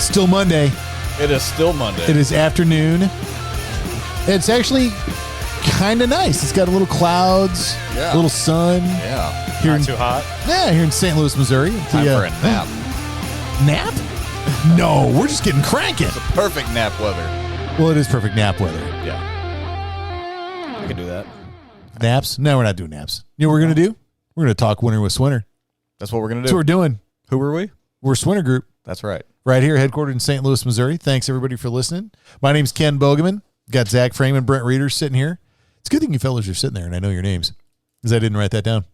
Still Monday. It is still Monday. It is afternoon. It's actually kind of nice. It's got a little clouds, a little sun. Yeah. Here Not too hot. Yeah, here in St. Louis, Missouri. Time for a nap. Nap? No, we're just getting cranking. It's perfect nap weather. Well, it is perfect nap weather. Yeah. I can do that. Naps? No, we're not doing naps. You know what we're going to do? We're going to talk winter with Swinter. That's what we're going to That's do. what we're doing. Who were we? We're Swinter Group. That's right. Right here, headquartered in St. Louis, Missouri. Thanks, everybody, for listening. My name's Ken Bogeman. Got Zach Frame and Brent Reeder sitting here. It's a good thing you fellas are sitting there, and I know your names, because I didn't write that down.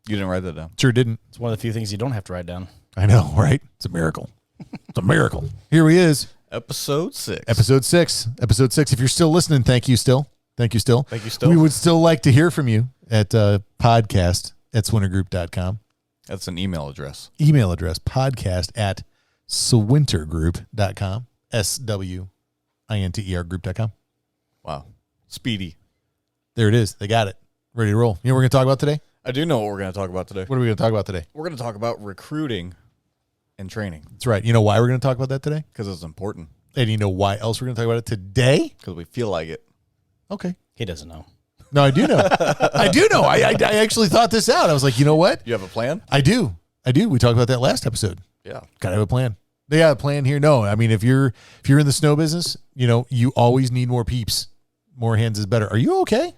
You didn't write that down. Sure didn't. It's one of the few things you don't have to write down. I know, right? It's a miracle. It's a miracle. Here he is. Episode 6. Episode 6. Episode 6. If you're still listening, thank you still. Thank you still. Thank you still. We would still like to hear from you at podcast@swintergroup.com. That's an email address. Email address, podcast@swintergroup.com. SWINTER group.com. Wow. Speedy. There it is. They got it. Ready to roll. You know what we're going to talk about today? I do know what we're going to talk about today. What are we going to talk about today? We're going to talk about recruiting and training That's right. You know why we're going to talk about that today? because it's important. And you know why else we're going to talk about it today? Because we feel like it. Okay. He doesn't know. No, I do know. I do know. I actually thought this out. I was like, you know what? You have a plan? I do. We talked about that last episode. Yeah. Gotta have a plan. They got a plan here. No, I mean, if you're in the snow business, you know, you always need more peeps. More hands is better. Are you okay?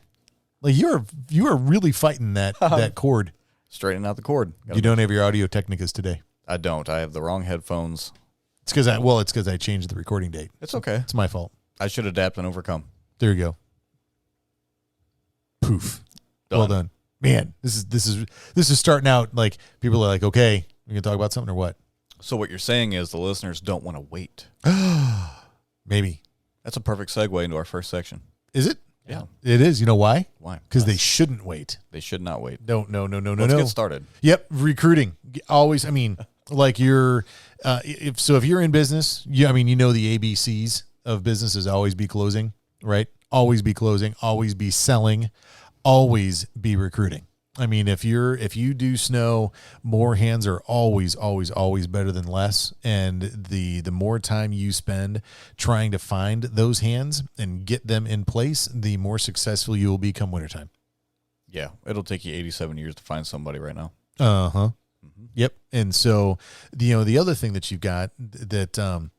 Like you are really fighting that cord. Straighten out the cord. You don't have your Audio Technicas today. I don't. I have the wrong headphones. It's because I changed the recording date. It's okay. It's my fault. I should adapt and overcome. There you go. Poof. Well done. Man, this is starting out like people are like, okay, we can talk about something or what? So what you're saying is the listeners don't want to wait. Maybe. That's a perfect segue into our first section. Is it? Yeah. It is. You know why? Why? Because they shouldn't wait. They should not wait. No. Let's get started. Yep. Recruiting. Always. I mean, like you're, if you're in business, you know, the ABCs of business is always be closing, right? Always be closing, always be selling, always be recruiting. I mean, if you do snow, more hands are always better than less. And the more time you spend trying to find those hands and get them in place, the more successful you will be come wintertime. Yeah. It'll take you 87 years to find somebody right now. Uh-huh. Mm-hmm. Yep. And so, the other thing that you've got that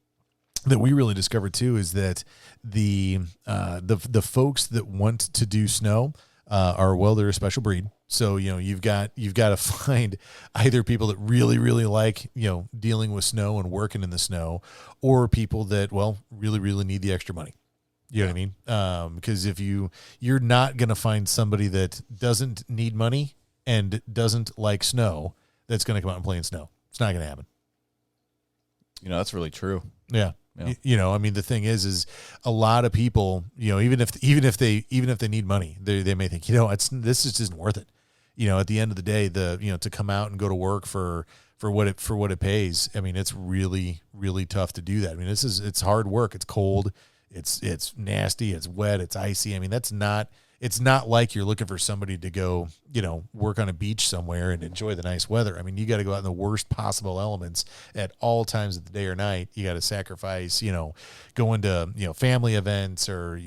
we really discovered too is that the folks that want to do snow they're a special breed. So, you've got to find either people that really, really like, dealing with snow and working in the snow, or people that, really, really need the extra money. You know what I mean? Because if you're not going to find somebody that doesn't need money and doesn't like snow, that's going to come out and play in snow. It's not going to happen. That's really true. Yeah. Yeah. I mean, the thing is a lot of people, even if they need money, they may think, this just isn't worth it. At the end of the day, to come out and go to work for what it pays. I mean, it's really, really tough to do that. I mean, it's hard work. It's cold. It's nasty. It's wet. It's icy. I mean, it's not like you're looking for somebody to go, work on a beach somewhere and enjoy the nice weather. I mean, you got to go out in the worst possible elements at all times of the day or night. You got to sacrifice, going to, family events or,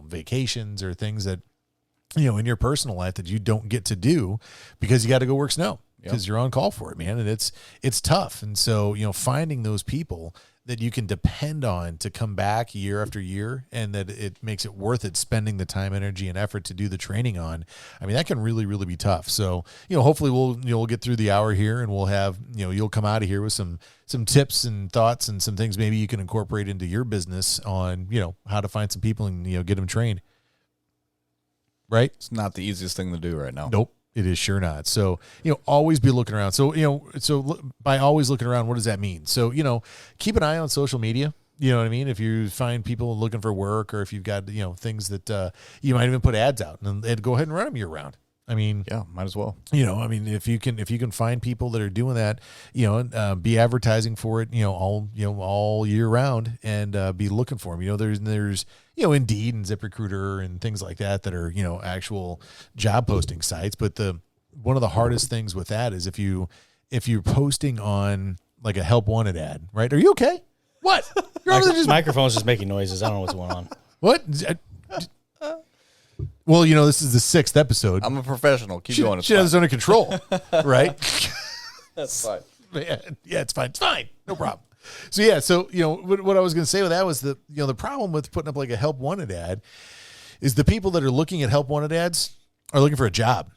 vacations or things that, in your personal life that you don't get to do because you got to go work snow because you're on call for it, man. And it's tough. And so, finding those people that you can depend on to come back year after year and that it makes it worth it spending the time, energy, and effort to do the training on. I mean, that can really, really be tough. So, hopefully we'll get through the hour here and we'll have, you'll come out of here with some tips and thoughts and some things maybe you can incorporate into your business on, how to find some people and, get them trained. Right? It's not the easiest thing to do right now. Nope. It is sure not. So, always be looking around. So, by always looking around, what does that mean? So, keep an eye on social media. You know what I mean? If you find people looking for work or if you've got, things that you might even put ads out and go ahead and run them year round. I mean, yeah, might as well. If you can find people that are doing that, be advertising for it, all year round and be looking for them. There's Indeed and ZipRecruiter and things like that are, actual job posting sites. But one of the hardest things with that is if you're posting on like a help wanted ad, right? Are you okay? What? You're over there just Microphone's just making noises. I don't know what's going on. what? Well, you know, this is the 6th episode. I'm a professional. Keep Shit, going. It's shit is fine. under control, right? That's fine. Yeah, it's fine. It's fine. No problem. So yeah, so you know what I was going to say with that was the problem with putting up like a help wanted ad is the people that are looking at help wanted ads are looking for a job.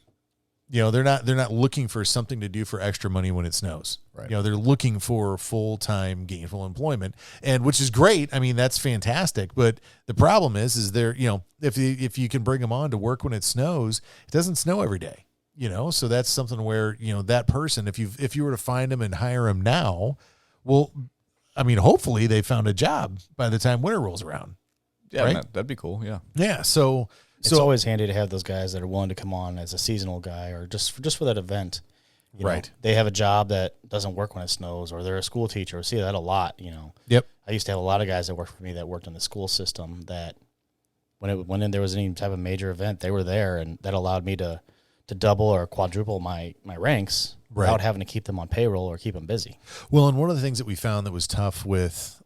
You know, they're not looking for something to do for extra money when it snows. Right. You know, they're looking for full-time gainful employment, and which is great. I mean, that's fantastic. But the problem is they're, you know, if you can bring them on to work when it snows, it doesn't snow every day. You know, so that's something where, you know, that person, if you were to find them and hire them now, well, I mean, hopefully they found a job by the time winter rolls around. Yeah, Right? man, that'd be cool. Yeah. Yeah. So It's always handy to have those guys that are willing to come on as a seasonal guy or just for that event. You know, Right. they have a job that doesn't work when it snows, or they're a school teacher. I see that a lot. You know. Yep. I used to have a lot of guys that worked for me that worked in the school system that when there was any type of major event, they were there, and that allowed me to double or quadruple my ranks Right. without having to keep them on payroll or keep them busy. Well, and one of the things that we found that was tough with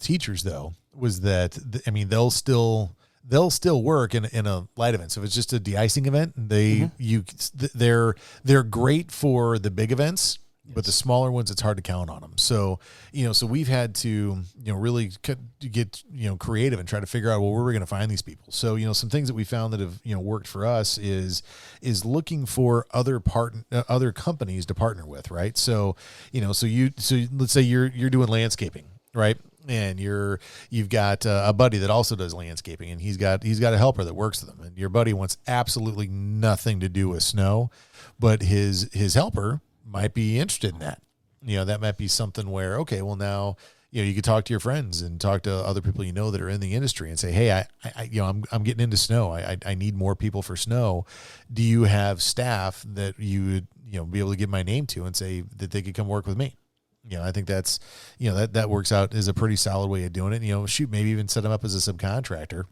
teachers though was that I mean they'll still work in a light event. So if it's just a de-icing event, they're great for the big events, but the smaller ones it's hard to count on them. So so we've had to really get creative and try to figure out where we're going to find these people. So some things that we found that have worked for us is looking for other companies to partner with, right? So so let's say you're doing landscaping, right? And you've got a buddy that also does landscaping, and he's got a helper that works with him, and your buddy wants absolutely nothing to do with snow, but his helper might be interested in that. That might be something where, okay, well now, you could talk to your friends and talk to other people that are in the industry and say, hey, I'm getting into snow. I need more people for snow. Do you have staff that you would be able to give my name to and say that they could come work with me? I think that's that works out as a pretty solid way of doing it. Maybe even set them up as a subcontractor.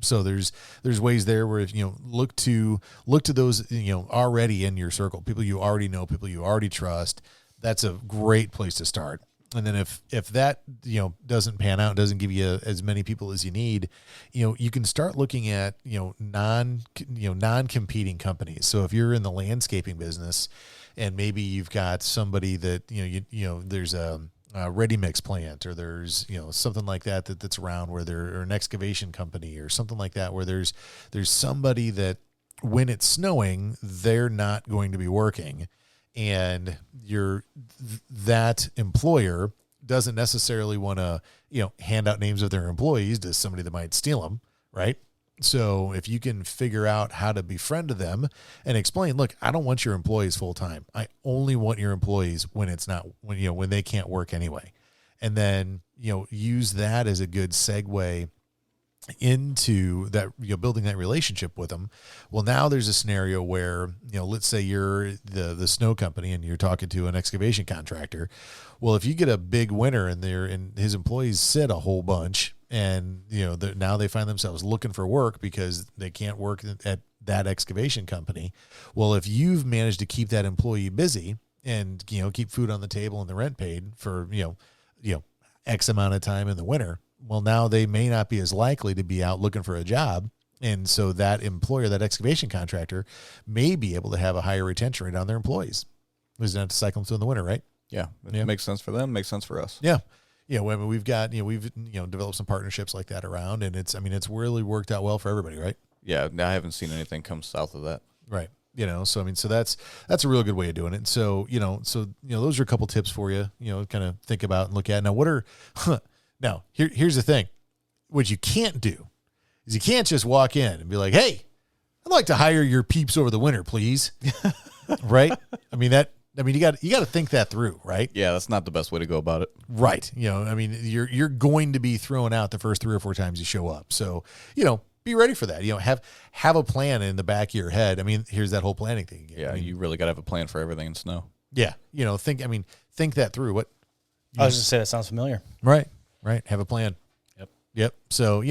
So there's ways there where look to those already in your circle, people you already know, people you already trust. That's a great place to start. And then if that doesn't pan out, doesn't give you as many people as you need, you can start looking at non-competing companies. So if you're in the landscaping business, and maybe you've got somebody that there's a ready mix plant, or there's something like that's around where or an excavation company or something like that, where there's somebody that when it's snowing they're not going to be working, and that employer doesn't necessarily want to hand out names of their employees to somebody that might steal them, right? So if you can figure out how to befriend them and explain, look, I don't want your employees full time. I only want your employees when when they can't work anyway. And then, use that as a good segue into that, building that relationship with them. Well, now there's a scenario where, let's say you're the snow company and you're talking to an excavation contractor. Well, if you get a big winter and his employees sit a whole bunch, and now they find themselves looking for work because they can't work at that excavation company. Well, if you've managed to keep that employee busy and keep food on the table and the rent paid for X amount of time in the winter, well, now they may not be as likely to be out looking for a job. And so that employer, that excavation contractor, may be able to have a higher retention rate on their employees. There's not to cycle them through in the winter, right? Yeah, it makes sense for them, makes sense for us. Yeah. We've got, we've developed some partnerships like that around, and it's really worked out well for everybody, right? Yeah, I haven't seen anything come south of that. Right. So that's a real good way of doing it. And so, those are a couple tips for you, kind of think about and look at. Now, here's the thing. What you can't do is you can't just walk in and be like, hey, I'd like to hire your peeps over the winter, please. Right? You got to think that through, right? Yeah, that's not the best way to go about it. Right. You're going to be thrown out the first 3 or 4 times you show up. So, be ready for that. Have a plan in the back of your head. Here's that whole planning thing again. Yeah, you really got to have a plan for everything in snow. Yeah. Think that through. What? I was just saying, that sounds familiar. Right. Have a plan. Yep. So,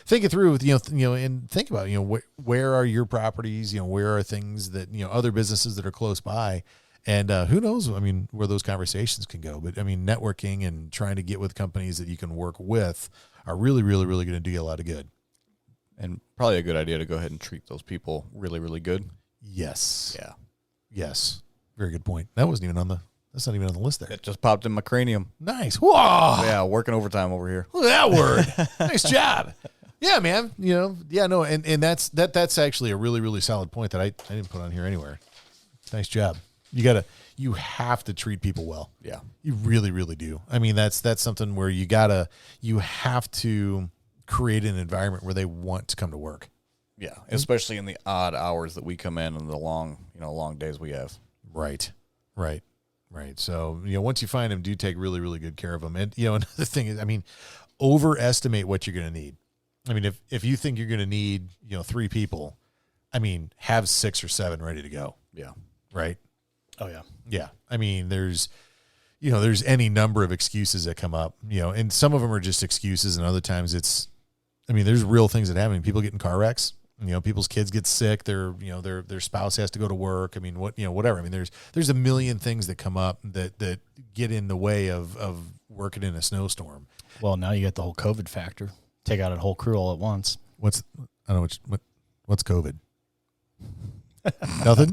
think it through, and think about, where are your properties, where are things that, other businesses that are close by, And who knows? I mean, where those conversations can go. But I mean, networking and trying to get with companies that you can work with are really, really, really going to do you a lot of good. And probably a good idea to go ahead and treat those people really, really good. Yes. Yeah. Yes. Very good point. That's not even on the list there. It just popped in my cranium. Nice. Whoa. Yeah, working overtime over here. Look at that word. Nice job. Yeah, man. And that's actually a really, really solid point that I didn't put on here anywhere. Nice job. You have to treat people well. Yeah. You really, really do. I mean, that's something where you have to create an environment where they want to come to work. Yeah, especially in the odd hours that we come in and the long days we have. Right. So, once you find them, do take really, really good care of them. And, another thing is, I mean, overestimate what you're going to need. I mean, if you think you're going to need, 3 people, I mean, have 6 or 7 ready to go. Yeah. Right. Oh yeah. Yeah. I mean, there's any number of excuses that come up, and some of them are just excuses. And other times there's real things that happen. People get in car wrecks, people's kids get sick. Their spouse has to go to work. I mean, whatever. I mean, there's a million things that come up that get in the way of working in a snowstorm. Well, now you got the whole COVID factor. Take out a whole crew all at once. What's COVID? Nothing?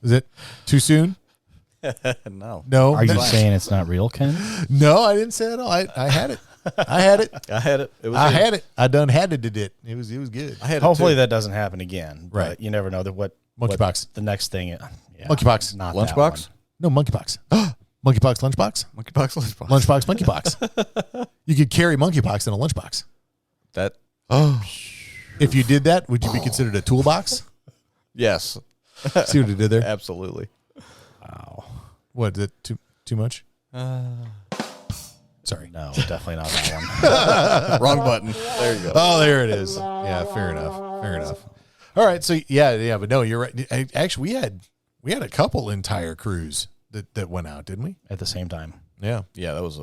Is it too soon? No. No. Are you saying it's not real, Ken? No, I didn't say that at all. I had it. I had it. I had it. It was. I had it. I done had it. It was good. I had Hopefully it too. that doesn't happen again. But Right. you never know what Monkeypox. the next thing. Yeah, Monkeypox. Not that Lunchbox. No, monkeypox. Monkeypox lunchbox. Monkeypox lunchbox. Lunchbox monkeypox. You could carry monkeypox in a lunchbox. That. Oh. If you did that, would you be considered a toolbox? Yes. See what he did there? Absolutely. Wow. What, is it too much? Sorry. No, definitely not that one. Wrong button. There you go. Oh, there it is. Yeah, fair enough. All right, so yeah, but no, you're right. Actually, we had a couple entire crews that went out, didn't we? At the same time. Yeah. Yeah, that was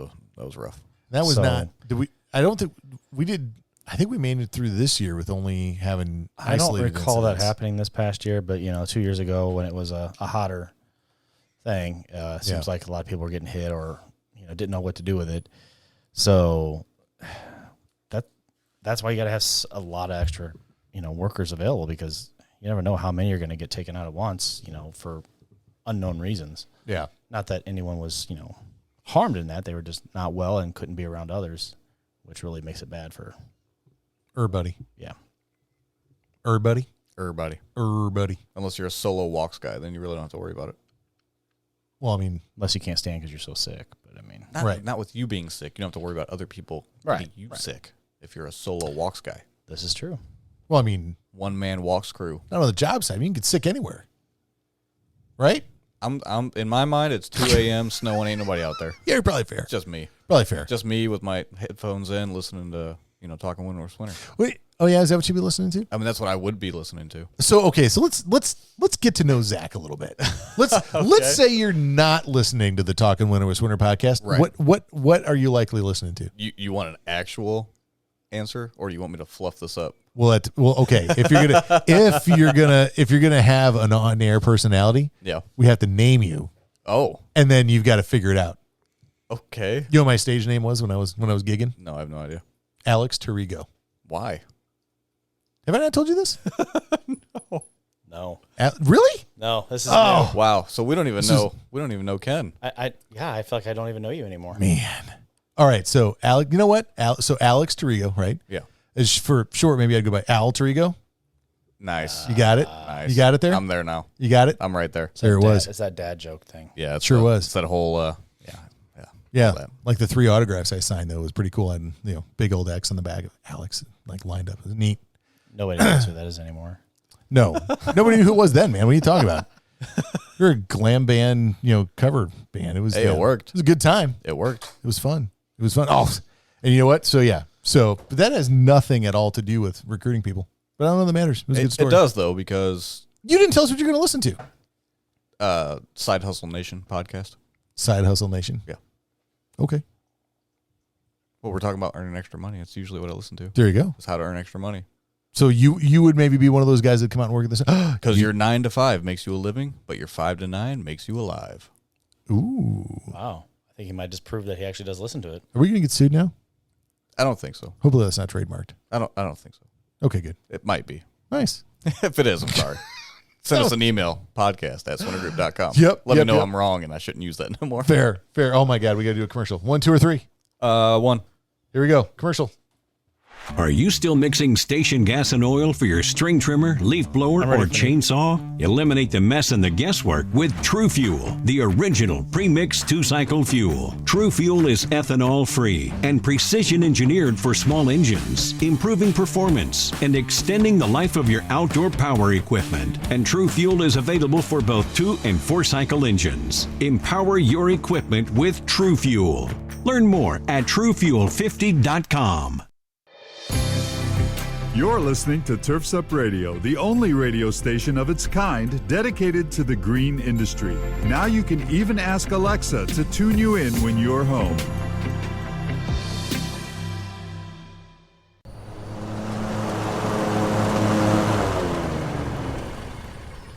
rough. That was So- not. Did we? I don't think we did. I think we made it through this year with only having I don't isolated recall that incidents. happening this past year, but 2 years ago when it was a hotter thing, seems like a lot of people were getting hit or didn't know what to do with it. So that's why you got to have a lot of extra workers available, because you never know how many are going to get taken out at once, for unknown reasons. Yeah. Not that anyone was harmed in that; they were just not well and couldn't be around others, which really makes it bad for. Buddy. Yeah. Buddy. Everybody. Buddy. Unless you're a solo walks guy, then you really don't have to worry about it. Well, I mean, Unless you can't stand because you're so sick. But I mean, Right. Not with you being sick. You don't have to worry about other people Right, getting you right. sick if you're a solo walks guy. this is true. well, I mean, One man walks crew. not on the job site. I mean, you can get sick anywhere, right? I'm in my mind it's 2 a.m. snowing, ain't nobody out there. Yeah, you're probably fair. It's just me. Probably fair. Just me with my headphones in, listening to Talking Wind North Winter. Wait. Oh yeah, is that what you'd be listening to? I mean, that's what I would be listening to. So okay, so let's get to know Zach a little bit. Let's say you're not listening to the Talking Winter with Winter podcast. Right. What are you likely listening to? You want an actual answer, or you want me to fluff this up? Well, okay. If you're gonna have an on-air personality, Yeah. we have to name you, Oh, and then you've got to figure it out. okay. You know what my stage name was when I was gigging? No, I have no idea. Alex Tirigo. Why? Have I not told you this? No, Really? no, this is Oh. Wow. So we don't even know. We don't even know Ken. I feel like I don't even know you anymore. Man. All right. So Alex, you know what? So Alex Tirigo, right? Yeah. Is for short. Maybe I'd go by Al Tirigo. Nice. You got it. Nice. You got it there. I'm there now. You got it. I'm right there. It's There that it was. It's that dad joke thing. Yeah. It's Sure was. It's that whole. Yeah, that. like the 3 autographs I signed though was pretty cool. And big old X on the back of Alex, like lined up. It was neat. Nobody knows who that is anymore. No, nobody knew who it was then, man. What are you talking about? You're a glam band, cover band. It was. Hey, it worked. It was a good time. It worked. It was fun. Oh, and you know what? So yeah. But that has nothing at all to do with recruiting people. But I don't know that matters. It was a good story. It does though, because You didn't tell us what you're going to listen to. Side Hustle Nation podcast. Side Hustle Nation. Yeah. Okay. Well, we're talking about earning extra money. It's usually what I listen to. There you go. It's how to earn extra money. So you would maybe be one of those guys that come out and work at this. Because your 9 to 5 makes you a living, but your 5 to 9 makes you alive. Ooh. Wow. I think he might just prove that he actually does listen to it. Are we going to get sued now? I don't think so. Hopefully that's not trademarked. I don't think so. Okay, good. It might be. Nice. If it is, I'm sorry. Send us an email, podcast@swinnergroup.com. Yep, Let me yep, know yep. I'm wrong and I shouldn't use that no more. Fair. Oh my God, we got to do a commercial. 1, 2, or 3. 1. Here we go. Commercial. Are you still mixing station gas and oil for your string trimmer, leaf blower, or chainsaw? Eliminate the mess and the guesswork with True Fuel, the original pre-mixed 2-cycle fuel. True Fuel is ethanol-free and precision-engineered for small engines, improving performance and extending the life of your outdoor power equipment. And True Fuel is available for both 2- and 4-cycle engines. Empower your equipment with True Fuel. Learn more at TrueFuel50.com. You're listening to Turfs Up Radio, the only radio station of its kind dedicated to the green industry. Now you can even ask Alexa to tune you in when you're home.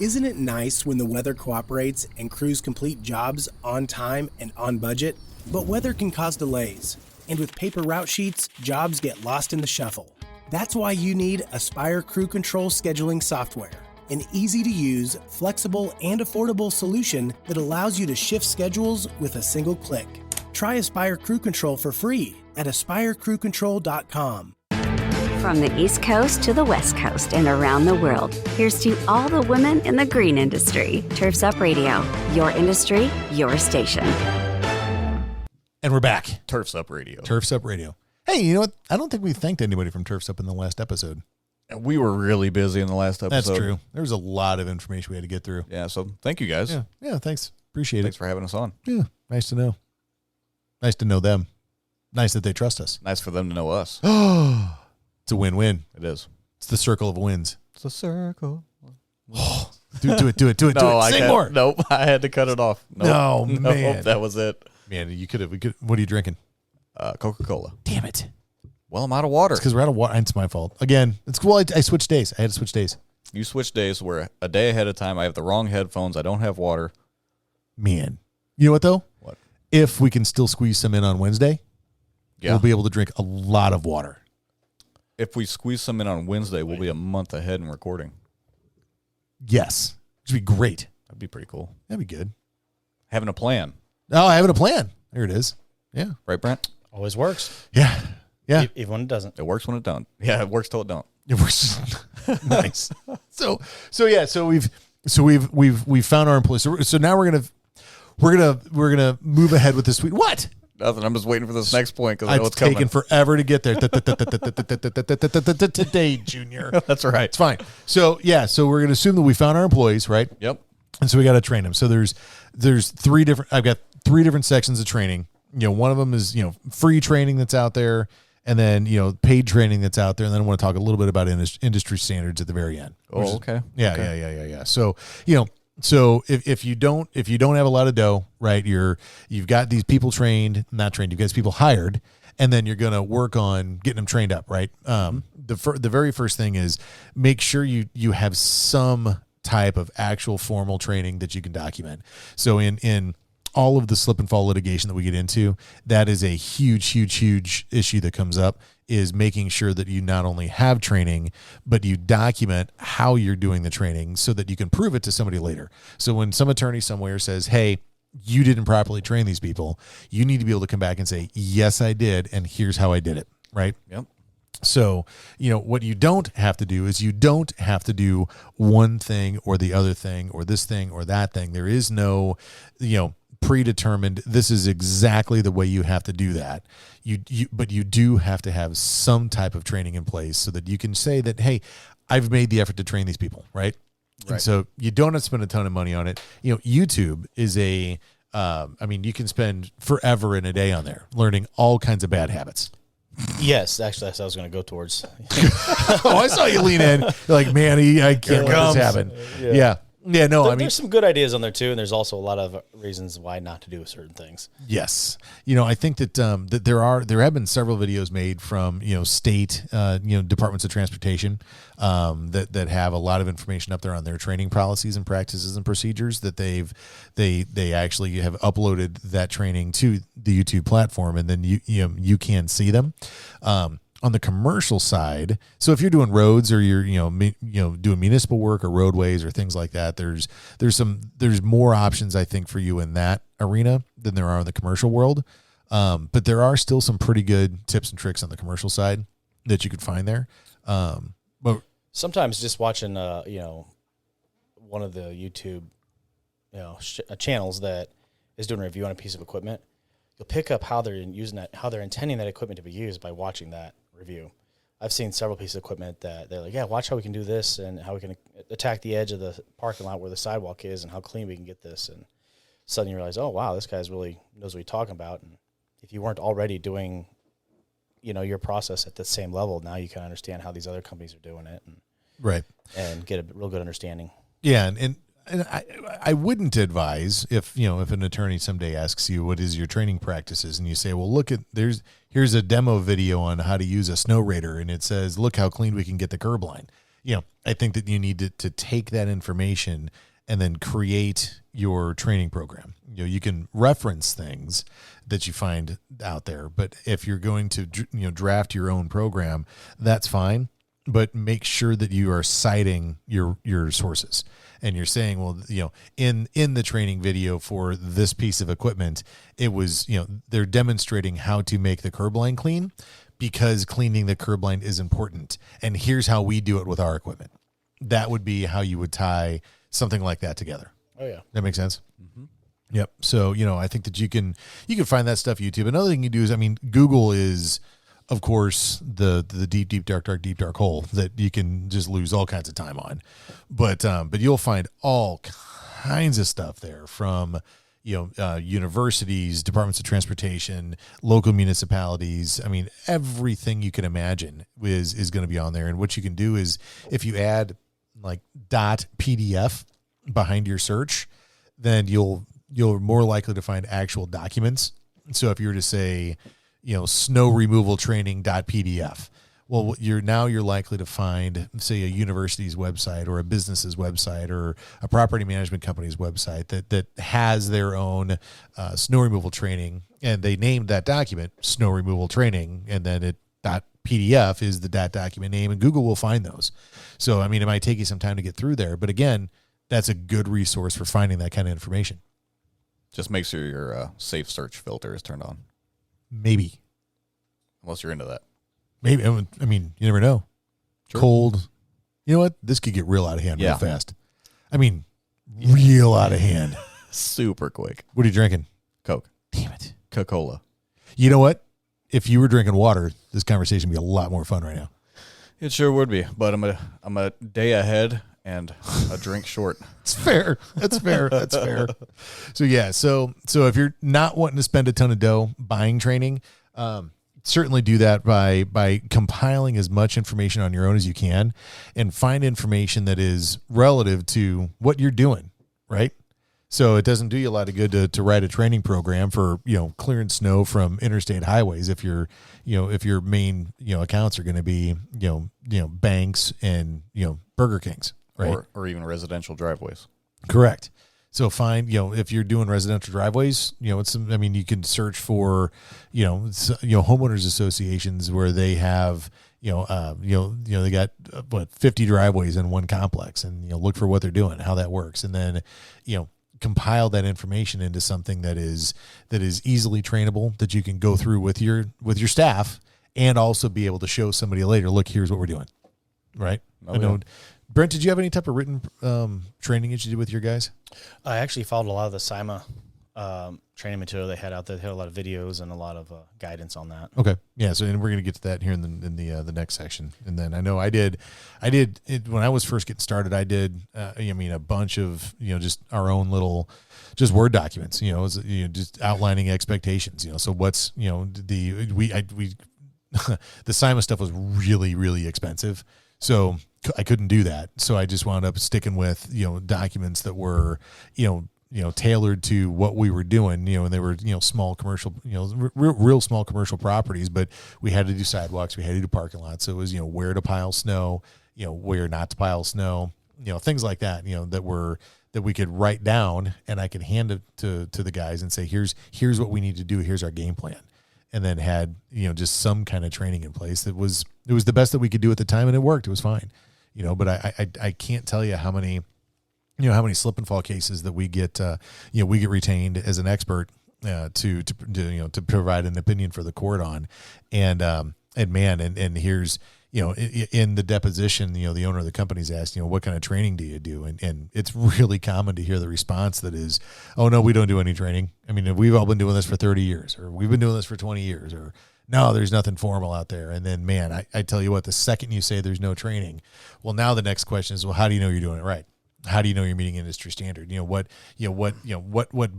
Isn't it nice when the weather cooperates and crews complete jobs on time and on budget? But weather can cause delays, and with paper route sheets, jobs get lost in the shuffle. That's why you need Aspire Crew Control scheduling software, an easy-to-use, flexible, and affordable solution that allows you to shift schedules with a single click. Try Aspire Crew Control for free at aspirecrewcontrol.com. From the East Coast to the West Coast and around the world, here's to all the women in the green industry. Turfs Up Radio, your industry, your station. And we're back. Turfs Up Radio. Turfs Up Radio. Hey, you know what? I don't think we thanked anybody from Turfs Up in the last episode. We were really busy in the last episode. That's true. There was a lot of information we had to get through. Yeah, so thank you guys. Yeah, thanks. Appreciate Thanks it. for having us on. Yeah, nice to know. Nice to know them. Nice that they trust us. Nice for them to know us. It's a win-win. It is. It's the circle of wins. It's a circle. Do it. No, Sing more. Nope, I had to cut it off. No, man. That was it. Man, we could. What are you drinking? Coca-Cola. Damn it. Well, I'm out of water. It's because we're out of water. It's my fault. Again, I switched days. I had to switch days. You switch days where a day ahead of time I have the wrong headphones. I don't have water. Man. You know what, though? What? If we can still squeeze some in on Wednesday, Yeah. we'll be able to drink a lot of water. If we squeeze some in on Wednesday, we'll be a month ahead in recording. Yes. Which would be great. That'd be pretty cool. That'd be good. Having a plan. Oh, having a plan. There it is. Yeah. Right, Brent? Always works. Yeah. Yeah. Even when it doesn't. It works when it don't. Yeah, it works till it don't. It works. Nice. So we've found our employees. So now we're gonna move ahead with this week. What? Nothing. I'm just waiting for this next point because I know It's it's coming. taken forever to get there. Today, Junior. That's right. It's fine. So we're gonna assume that we found our employees, right? Yep. And so we got to train them. So there's I've got 3 different sections of training. You know, one of them is, free training that's out there, and then, paid training that's out there. And then I want to talk a little bit about industry standards at the very end. Oh, okay. Yeah. So, so if you don't have a lot of dough, right, you've got these people trained, not trained, you've got these people hired, and then you're going to work on getting them trained up, right? The very first thing is make sure you have some type of actual formal training that you can document. So in all of the slip and fall litigation that we get into, that is a huge issue that comes up, is making sure that you not only have training, but you document how you're doing the training so that you can prove it to somebody later. So when some attorney somewhere says, hey, you didn't properly train these people, you need to be able to come back and say, yes, I did, and here's how I did it, right? Yep. So, what you don't have to do is you don't have to do one thing or the other thing or this thing or that thing. There is no, predetermined, this is exactly the way you have to do that. But you do have to have some type of training in place so that you can say that, hey, I've made the effort to train these people, right? And so you don't have to spend a ton of money on it. YouTube is you can spend forever in a day on there learning all kinds of bad habits. Yes, actually, that's what I was going to go towards. Oh, I saw you lean in. You're like, man, I can't let this happen. Yeah. Yeah, no, I mean, there's some good ideas on there too, and there's also a lot of reasons why not to do certain things. yes, I think that that there have been several videos made from state departments of transportation that have a lot of information up there on their training policies and practices and procedures that they actually have uploaded that training to the YouTube platform, and then you can see them. On the commercial side, so if you're doing roads or you're doing municipal work or roadways or things like that, there's more options I think for you in that arena than there are in the commercial world. But there are still some pretty good tips and tricks on the commercial side that you could find there. But sometimes just watching one of the YouTube channels that is doing a review on a piece of equipment, you'll pick up how they're using that, how they're intending that equipment to be used by watching that review. I've seen several pieces of equipment that they're like, yeah, watch how we can do this and how we can attack the edge of the parking lot where the sidewalk is and how clean we can get this. And suddenly you realize, oh, wow, this guy's really knows what he's talking about. And if you weren't already doing, your process at the same level, now you can understand how these other companies are doing it and get a real good understanding. Yeah. And I wouldn't advise if an attorney someday asks you what is your training practices and you say, well, look here's a demo video on how to use a snow raider and it says, look how clean we can get the curb line. I think that you need to take that information and then create your training program. You can reference things that you find out there, but if you're going to draft your own program, that's fine, but make sure that you are citing your sources. And you're saying, well, in the training video for this piece of equipment, it was, they're demonstrating how to make the curb line clean because cleaning the curb line is important. And here's how we do it with our equipment. That would be how you would tie something like that together. Oh, yeah. That makes sense? Mm-hmm. Yep. So, I think that you can find that stuff YouTube. Another thing you do is, Google is, of course, the deep dark hole that you can just lose all kinds of time on, but you'll find all kinds of stuff there from universities, departments of transportation, local municipalities. Everything you can imagine is going to be on there. And what you can do is if you add like .pdf behind your search, then you're more likely to find actual documents. So if you were to say, snow removal training.pdf. Well, you're likely to find, say, a university's website or a business's website or a property management company's website that has their own snow removal training, and they named that document snow removal training, and then .pdf is the document name, and Google will find those. So, it might take you some time to get through there, but again, that's a good resource for finding that kind of information. Just make sure your safe search filter is turned on. Maybe. Unless you're into that. Maybe. You never know. Sure. Cold. You know what? This could get real out of hand real fast. Real out of hand. Super quick. What are you drinking? Coke. Damn it. Coca-Cola. You know what? If you were drinking water, this conversation would be a lot more fun right now. It sure would be, but I'm a day ahead and a drink short. It's fair. That's fair. That's fair. So yeah. So if you're not wanting to spend a ton of dough buying training, certainly do that by compiling as much information on your own as you can, and find information that is relative to what you're doing. Right. So it doesn't do you a lot of good to write a training program for clearing snow from interstate highways if your main accounts are going to be banks and Burger Kings. Right. Or even residential driveways. Correct. So find, if you're doing residential driveways, you can search for, homeowners associations where they have, they got 50 driveways in one complex, and, look for what they're doing, how that works. And then, compile that information into something that is easily trainable, that you can go through with your staff and also be able to show somebody later, look, here's what we're doing. Right. Oh, I know. Brent, did you have any type of written training that you did with your guys? I actually followed a lot of the SIMA training material they had out there. They had a lot of videos and a lot of guidance on that. Okay, yeah. So, and we're going to get to that here in the next section. And then I know I did it when I was first getting started. I did a bunch of just our own little just Word documents. Just outlining expectations. So what's the SIMA stuff was really, really expensive. So I couldn't do that. So I just wound up sticking with, documents that were, tailored to what we were doing, and they were, small commercial, real small commercial properties, but we had to do sidewalks. We had to do parking lots. So it was, where to pile snow, where not to pile snow, things like that, that we could write down, and I could hand it to the guys and say, here's what we need to do. Here's our game plan. And then had, just some kind of training in place it was the best that we could do at the time, and it worked. It was fine, but I can't tell you how many slip and fall cases that we get retained as an expert to provide an opinion for the court on. And here's, in the deposition, the owner of the company's asked, what kind of training do you do? And it's really common to hear the response that is, oh no, we don't do any training. I mean, we've all been doing this for 30 years, or we've been doing this for 20 years, or no, there's nothing formal out there. And then, man, I tell you what, the second you say there's no training, well, now the next question is, well, how do you know you're doing it right? How do you know you're meeting industry standard? What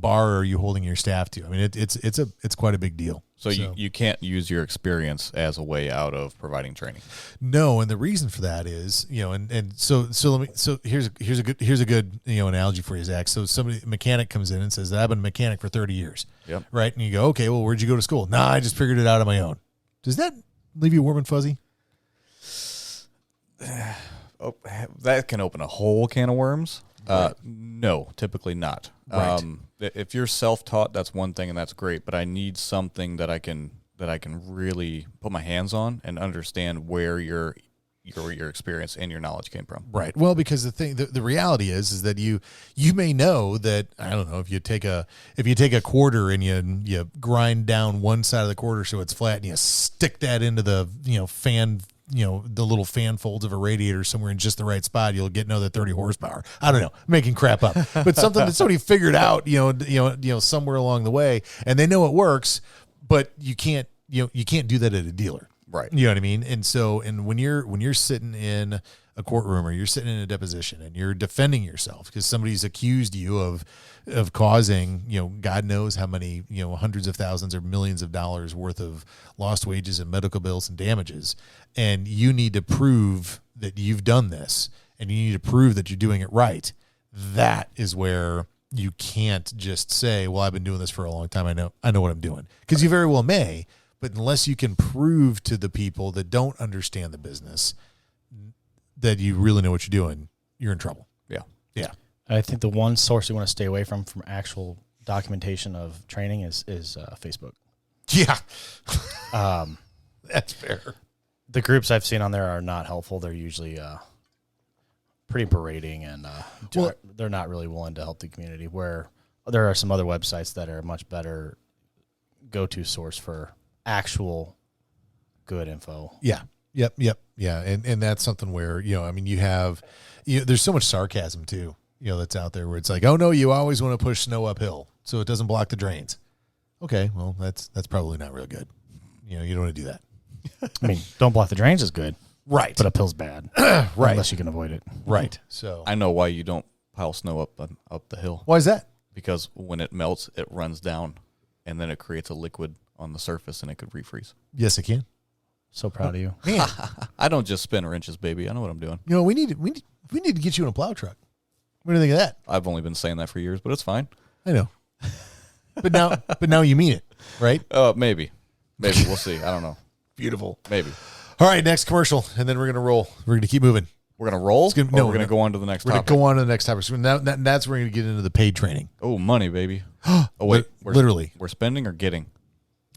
bar are you holding your staff to? I mean, it's quite a big deal. So you can't use your experience as a way out of providing training. No, and the reason for that is, so here's a good analogy for you, Zach. So a mechanic comes in and says that I've been a mechanic for 30 years. Yep. Right? And you go, okay, well, where'd you go to school? Nah, I just figured it out on my own. Does that leave you warm and fuzzy? Oh, that can open a whole can of worms. Right. No, typically not. Right. If you're self-taught, that's one thing, and that's great. But I need something that I can really put my hands on and understand where your experience and your knowledge came from. Right. Well, because the reality is that you may know that, I don't know, if you take a quarter and you grind down one side of the quarter so it's flat, and you stick that into the fan. The little fan folds of a radiator somewhere in just the right spot, you'll get another 30 horsepower. I don't know, making crap up, but something that somebody figured out, somewhere along the way, and they know it works, but you can't do that at a dealer. Right. You know what I mean? And so, when you're sitting in a courtroom, or you're sitting in a deposition and you're defending yourself because somebody's accused you of causing, God knows how many, hundreds of thousands or millions of dollars worth of lost wages and medical bills and damages. And you need to prove that you've done this, and you need to prove that you're doing it right. That is where you can't just say, well, I've been doing this for a long time. I know what I'm doing, because you very well may, but unless you can prove to the people that don't understand the business that you really know what you're doing, you're in trouble. Yeah. Yeah. I think the one source you want to stay away from actual documentation of training is Facebook. Yeah. That's fair. The groups I've seen on there are not helpful. They're usually pretty berating, and they're not really willing to help the community, where there are some other websites that are a much better go-to source for actual good info. Yeah. Yep. Yeah. And that's something where, you have, there's so much sarcasm too, that's out there, where it's like, oh no, you always want to push snow uphill so it doesn't block the drains. Okay. Well, that's probably not real good. You don't want to do that. I mean, don't block the drains is good. Right. But uphill's bad. Right. Unless you can avoid it. Right. So I know why you don't pile snow up the hill. Why is that? Because when it melts, it runs down, and then it creates a liquid on the surface, and it could refreeze. Yes, it can. So proud of you. Man, I don't just spin wrenches, baby. I know what I'm doing. we need to get you in a plow truck. What do you think of that? I've only been saying that for years, but it's fine. I know. But now you mean it, right? Maybe we'll see. I don't know. Beautiful. Maybe. All right, next commercial, and then we're gonna roll. We're gonna keep moving. We're gonna roll. We're gonna go on to the next. We're topic? gonna go on to the next topic. So that's where we're gonna get into the paid training. Oh, money, baby. Oh wait, literally, we're spending or getting?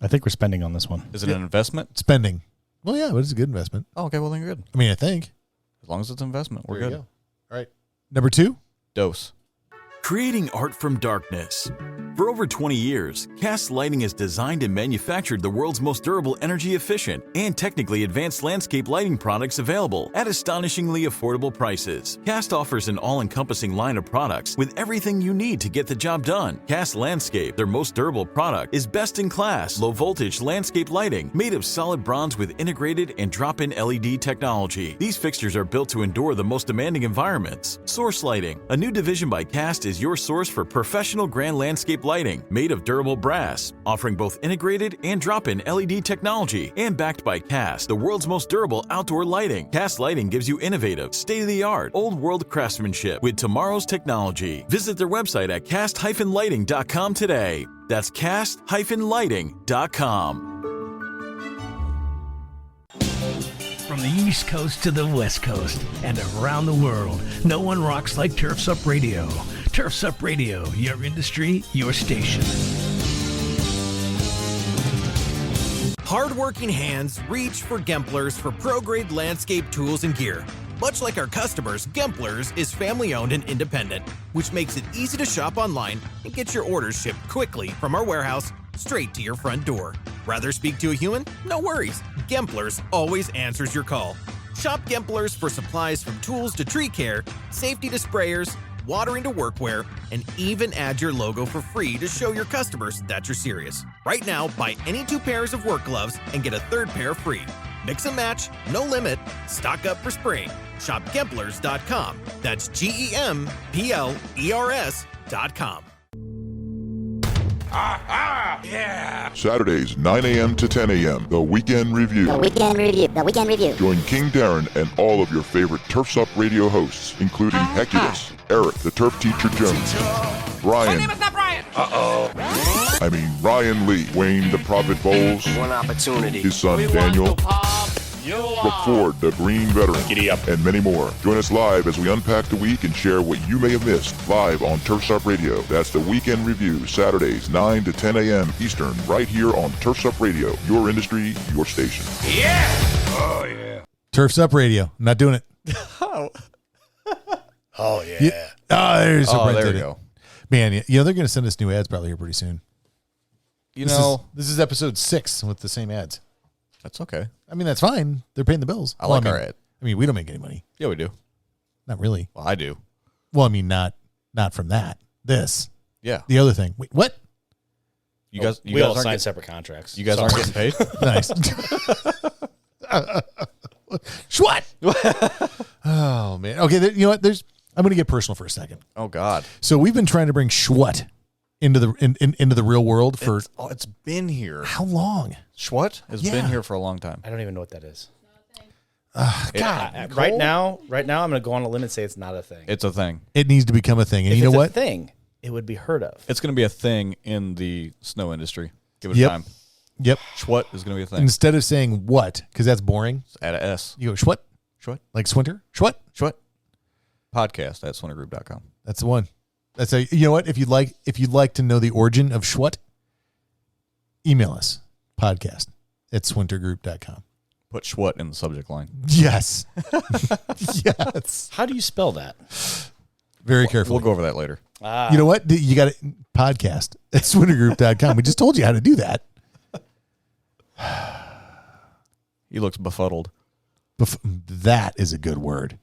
I think we're spending on this one. Is it an investment? Spending. Well, yeah, but it's a good investment. Oh, okay. Well, then you're good. I mean, I think. As long as it's an investment, we're There good. you go. All right. Number 2. Dose. Creating art from darkness. For over 20 years, Cast Lighting has designed and manufactured the world's most durable, energy-efficient, and technically advanced landscape lighting products available at astonishingly affordable prices. Cast offers an all-encompassing line of products with everything you need to get the job done. Cast Landscape, their most durable product, is best-in-class, low-voltage landscape lighting made of solid bronze with integrated and drop-in LED technology. These fixtures are built to endure the most demanding environments. Source Lighting, a new division by Cast, is is your source for professional grand landscape lighting made of durable brass, offering both integrated and drop-in LED technology, and backed by Cast, the world's most durable outdoor lighting. Cast Lighting gives you innovative, state-of-the-art, old-world craftsmanship with tomorrow's technology. Visit their website at cast-lighting.com today. That's cast-lighting.com. From the East Coast to the West Coast and around the world, no one rocks like Turfs Up Radio. Turfs Up Radio, your industry, your station. Hard-working hands reach for Gemplers for pro-grade landscape tools and gear. Much like our customers, Gemplers is family-owned and independent, which makes it easy to shop online and get your orders shipped quickly from our warehouse straight to your front door. Rather speak to a human? No worries. Gemplers always answers your call. Shop Gemplers for supplies from tools to tree care, safety to sprayers, watering to workwear, and even add your logo for free to show your customers that you're serious. Right now, buy any 2 pairs of work gloves and get a 3rd pair free. Mix and match, no limit, stock up for spring. Shop Gemplers.com. That's GEMPLERS.com. Saturdays, 9 a.m. to 10 a.m. The Weekend Review. The Weekend Review. The Weekend Review. Join King Darren and all of your favorite Turfs Up Radio hosts, including Heculus, Eric, the Turf Teacher Jones, Brian. My name is not Brian. Ryan Lee, Wayne the Prophet Bowles, one opportunity, his son Daniel, Brooke Ford, the Green Veteran, Giddy up, and many more. Join us live as we unpack the week and share what you may have missed live on Turfs Up Radio. That's the Weekend Review, Saturdays, 9 to 10 a.m. Eastern, right here on Turfs Up Radio, your industry, your station. Yeah! Oh, yeah. Turfs Up Radio. I'm not doing it. Oh, yeah. There's a there we go. Man, they're going to send us new ads probably here pretty soon. This is episode 6 with the same ads. That's okay. I mean, that's fine. They're paying the bills. I like our ad. I mean, we don't make any money. Yeah, we do. Not really. Well, I do. Well, I mean, not from that. This. Yeah. The other thing. Wait, what? We all sign separate contracts. You guys aren't getting paid? Nice. Schwat. Oh, man. Okay, you know what? I'm going to get personal for a second. Oh, God. So we've been trying to bring Schwat into the real world for... It's been here. How long? Schwat has been here for a long time. I don't even know what that is. God. Right now, I'm going to go on a limb and say it's not a thing. It's a thing. It needs to become a thing. And if you know it's what? A thing, it would be heard of. It's going to be a thing in the snow industry. Give it time. Yep. Schwat is going to be a thing. Instead of saying what, because that's boring. Just add a S. You go Schwat. Schwat. Like Swinter. Schwat. Schwat. Podcast at swintergroup.com. That's the one. That's a. You know what? If you'd like to know the origin of Schwat, email us podcast@swintergroup.com. Put Schwat in the subject line. Yes. Yes. How do you spell that? Very carefully. We'll go over that later. You know what? You got it. Podcast@swintergroup.com. We just told you how to do that. He looks befuddled. That is a good word.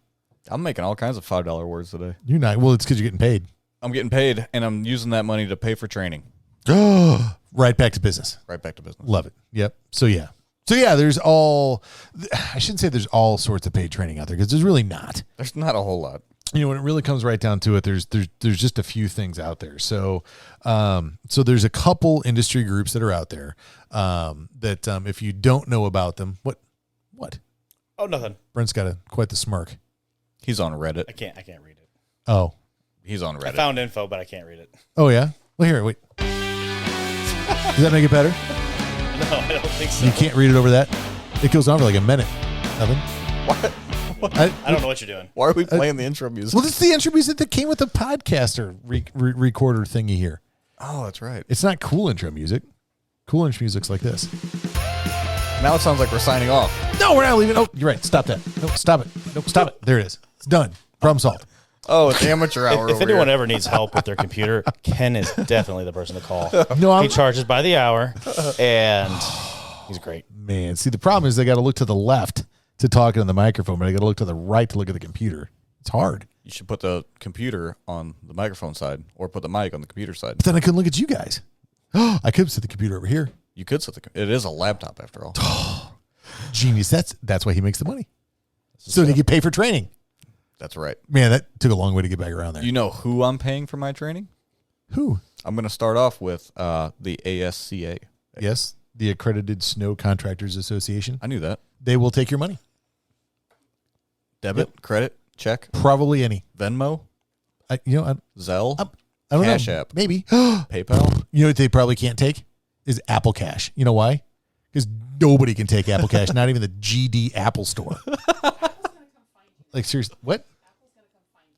I'm making all kinds of $5 words today. You're not. Well, it's because you're getting paid. I'm getting paid, and I'm using that money to pay for training. Right back to business. Right back to business. Love it. Yep. So yeah, there's all, I shouldn't say there's all sorts of paid training out there, because there's really not. There's not a whole lot. You know, when it really comes right down to it, there's just a few things out there. So there's a couple industry groups that are out there that if you don't know about them, what? Oh, nothing. Brent's got quite the smirk. He's on Reddit. I can't read it. Oh. He's on Reddit. I found info, but I can't read it. Oh, yeah? Well, here, wait. Does that make it better? No, I don't think so. You can't read it over that? It goes on for like a minute. Nothing? What? I don't know what you're doing. Why are we playing the intro music? Well, this is the intro music that came with the podcaster recorder thingy here. Oh, that's right. It's not cool intro music. Cool intro music's like this. Now it sounds like we're signing off. No, we're not leaving. Oh, you're right. Stop that. No, stop it. No, stop it. There it is. It's done. Problem solved. Oh, it's amateur hour. If anyone ever needs help with their computer, Ken is definitely the person to call. No, he charges by the hour, and he's great. Man, see, the problem is they got to look to the left to talk into the microphone, but I got to look to the right to look at the computer. It's hard. You should put the computer on the microphone side, or put the mic on the computer side. But then I couldn't look at you guys. I could set the computer over here. You could set it is a laptop after all. Genius. That's why he makes the money. So he can pay for training. That's right. Man, that took a long way to get back around there. You know who I'm paying for my training? Who? I'm going to start off with the ASCA. Yes, the Accredited Snow Contractors Association. I knew that. They will take your money. Debit, credit, check, probably any. Venmo, Zelle, I don't Cash know. App, Maybe PayPal. You know what they probably can't take is Apple Cash. You know why? Because nobody can take Apple Cash, not even the GD Apple Store. Like seriously, what?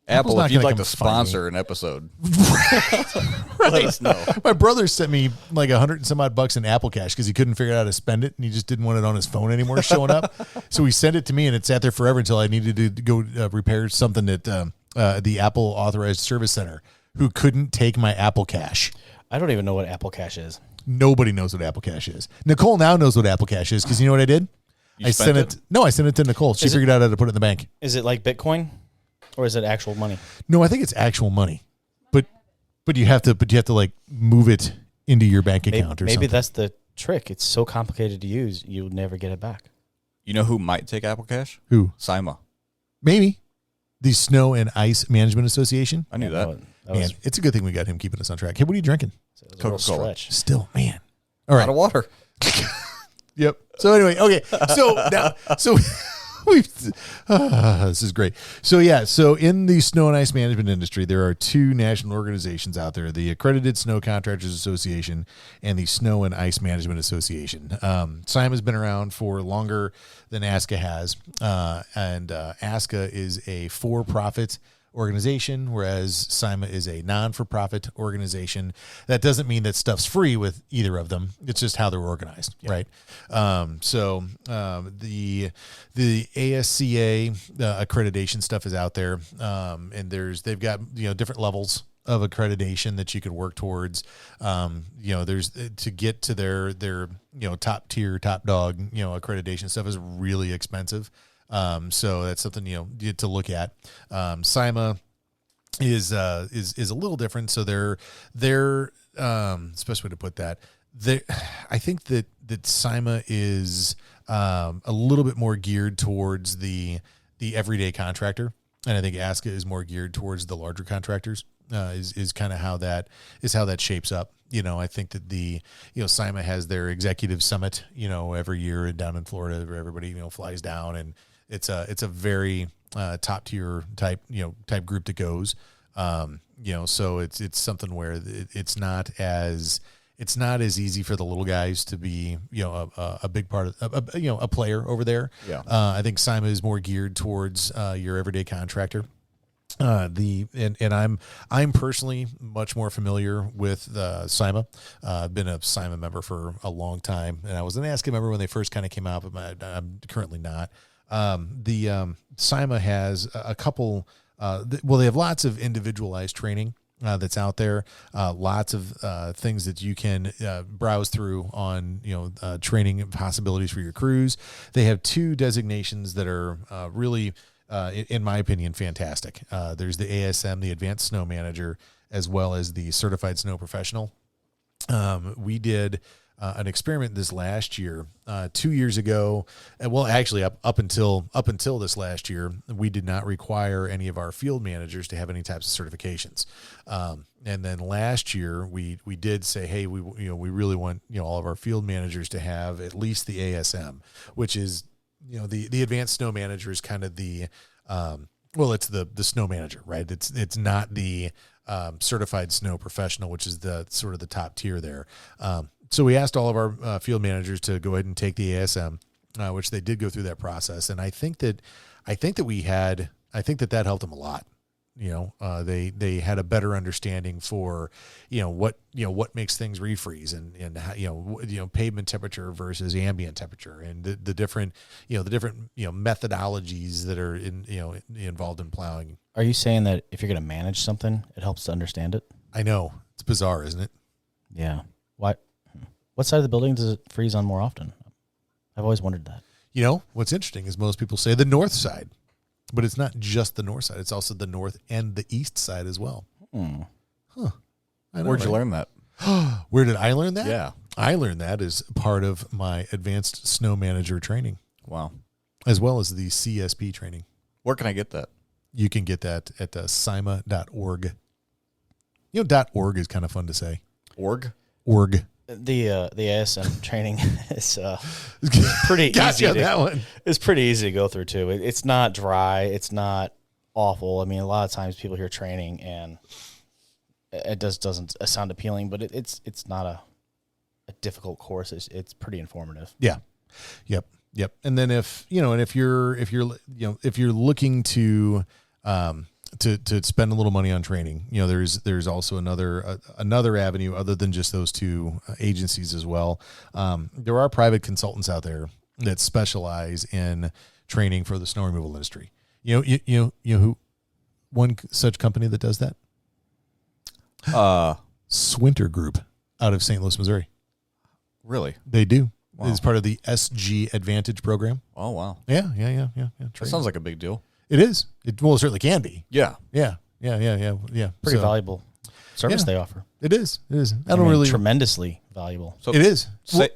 Apple, not if you'd gonna like come to find sponsor an episode, Let us know. My brother sent me like $100 and some odd bucks in Apple Cash because he couldn't figure out how to spend it and he just didn't want it on his phone anymore showing up. So he sent it to me and it sat there forever until I needed to go repair something at the Apple Authorized Service Center, who couldn't take my Apple Cash. I don't even know what Apple Cash is. Nobody knows what Apple Cash is. Nicole now knows what Apple Cash is because you know what I did? You I spent sent it. No, I sent it to Nicole. She figured out how to put it in the bank. Is it like Bitcoin, or is it actual money? No, I think it's actual money, but you have to like move it into your bank account or maybe something. that's the trick. It's so complicated to use, you'll never get it back. You know who might take Apple Cash? Who? SIMA. Maybe the Snow and Ice Management Association. I knew that. Man, it's a good thing we got him keeping us on track. Hey, what are you drinking? Coca-Cola. Still, man. All right. Out of water. Yep. So anyway, okay. So now, this is great. So yeah, so in the snow and ice management industry, there are two national organizations out there: the Accredited Snow Contractors Association and the Snow and Ice Management Association. SIMA's been around for longer than ASCA has, and ASCA is a for-profit organization, whereas SIMA is a non-for-profit organization. That doesn't mean that stuff's free with either of them. It's just how they're organized, right? So the ASCA accreditation stuff is out there, and they've got different levels of accreditation that you could work towards. There's to get to their top tier, top dog accreditation stuff is really expensive. So that's something to look at. SIMA is a little different. So they're it's the best way to put that. I think that SIMA is a little bit more geared towards the everyday contractor, and I think ASCA is more geared towards the larger contractors. Is kind of how that shapes up. I think that SIMA has their executive summit, every year down in Florida, where everybody flies down, and it's a very top tier type group that goes. So it's something where it's not as easy for the little guys to be a big part of a player over there. Yeah. I think SIMA is more geared towards your everyday contractor. I'm personally much more familiar with SIMA. I've been a SIMA member for a long time, and I was an ASCA member when they first kind of came out, but I'm currently not. The SIMA has a couple. They have lots of individualized training that's out there. Lots of things that you can browse through on training possibilities for your crews. They have two designations that are really, in my opinion, fantastic. There's the ASM, the Advanced Snow Manager, as well as the Certified Snow Professional. We did an experiment this last year, 2 years ago. Well, actually, up until this last year, we did not require any of our field managers to have any types of certifications. And then last year, we did say, hey, we really want all of our field managers to have at least the ASM, which is the Advanced Snow Manager is kind of the it's the snow manager, right? It's not the Certified Snow Professional, which is the sort of the top tier there. So we asked all of our field managers to go ahead and take the ASM, which they did go through that process. And I think that that helped them a lot. They had a better understanding for, what makes things refreeze and how, pavement temperature versus ambient temperature and the different methodologies that are involved in plowing. Are you saying that if you're going to manage something, it helps to understand it? I know. It's bizarre, isn't it? Yeah. Why? What side of the building does it freeze on more often? I've always wondered that. What's interesting is most people say the north side, but it's not just the north side. It's also the north and the east side as well. Huh. Where'd you learn that? Where did I learn that? Yeah. I learned that as part of my Advanced Snow Manager training. Wow. As well as the CSP training. Where can I get that? You can get that at CIMA.org. You know, .org is kind of fun to say. Org? The ASM training is pretty easy. That one. It's pretty easy to go through too. It's not dry. It's not awful. I mean, a lot of times people hear training and it doesn't sound appealing, but it's not a difficult course. It's pretty informative. Yeah. Yep. And then if you're looking to spend a little money on training, you know, there's also another avenue other than just those two agencies as well. There are private consultants out there that specialize in training for the snow removal industry. You know who one such company that does that? Swinter Group out of St. Louis, Missouri. Really? They do. Wow. It's part of the SG Advantage program. Oh, wow. Yeah. That sounds like a big deal. It is. It certainly can be. Yeah. Pretty valuable service they offer. It is. I mean, tremendously valuable. So it is.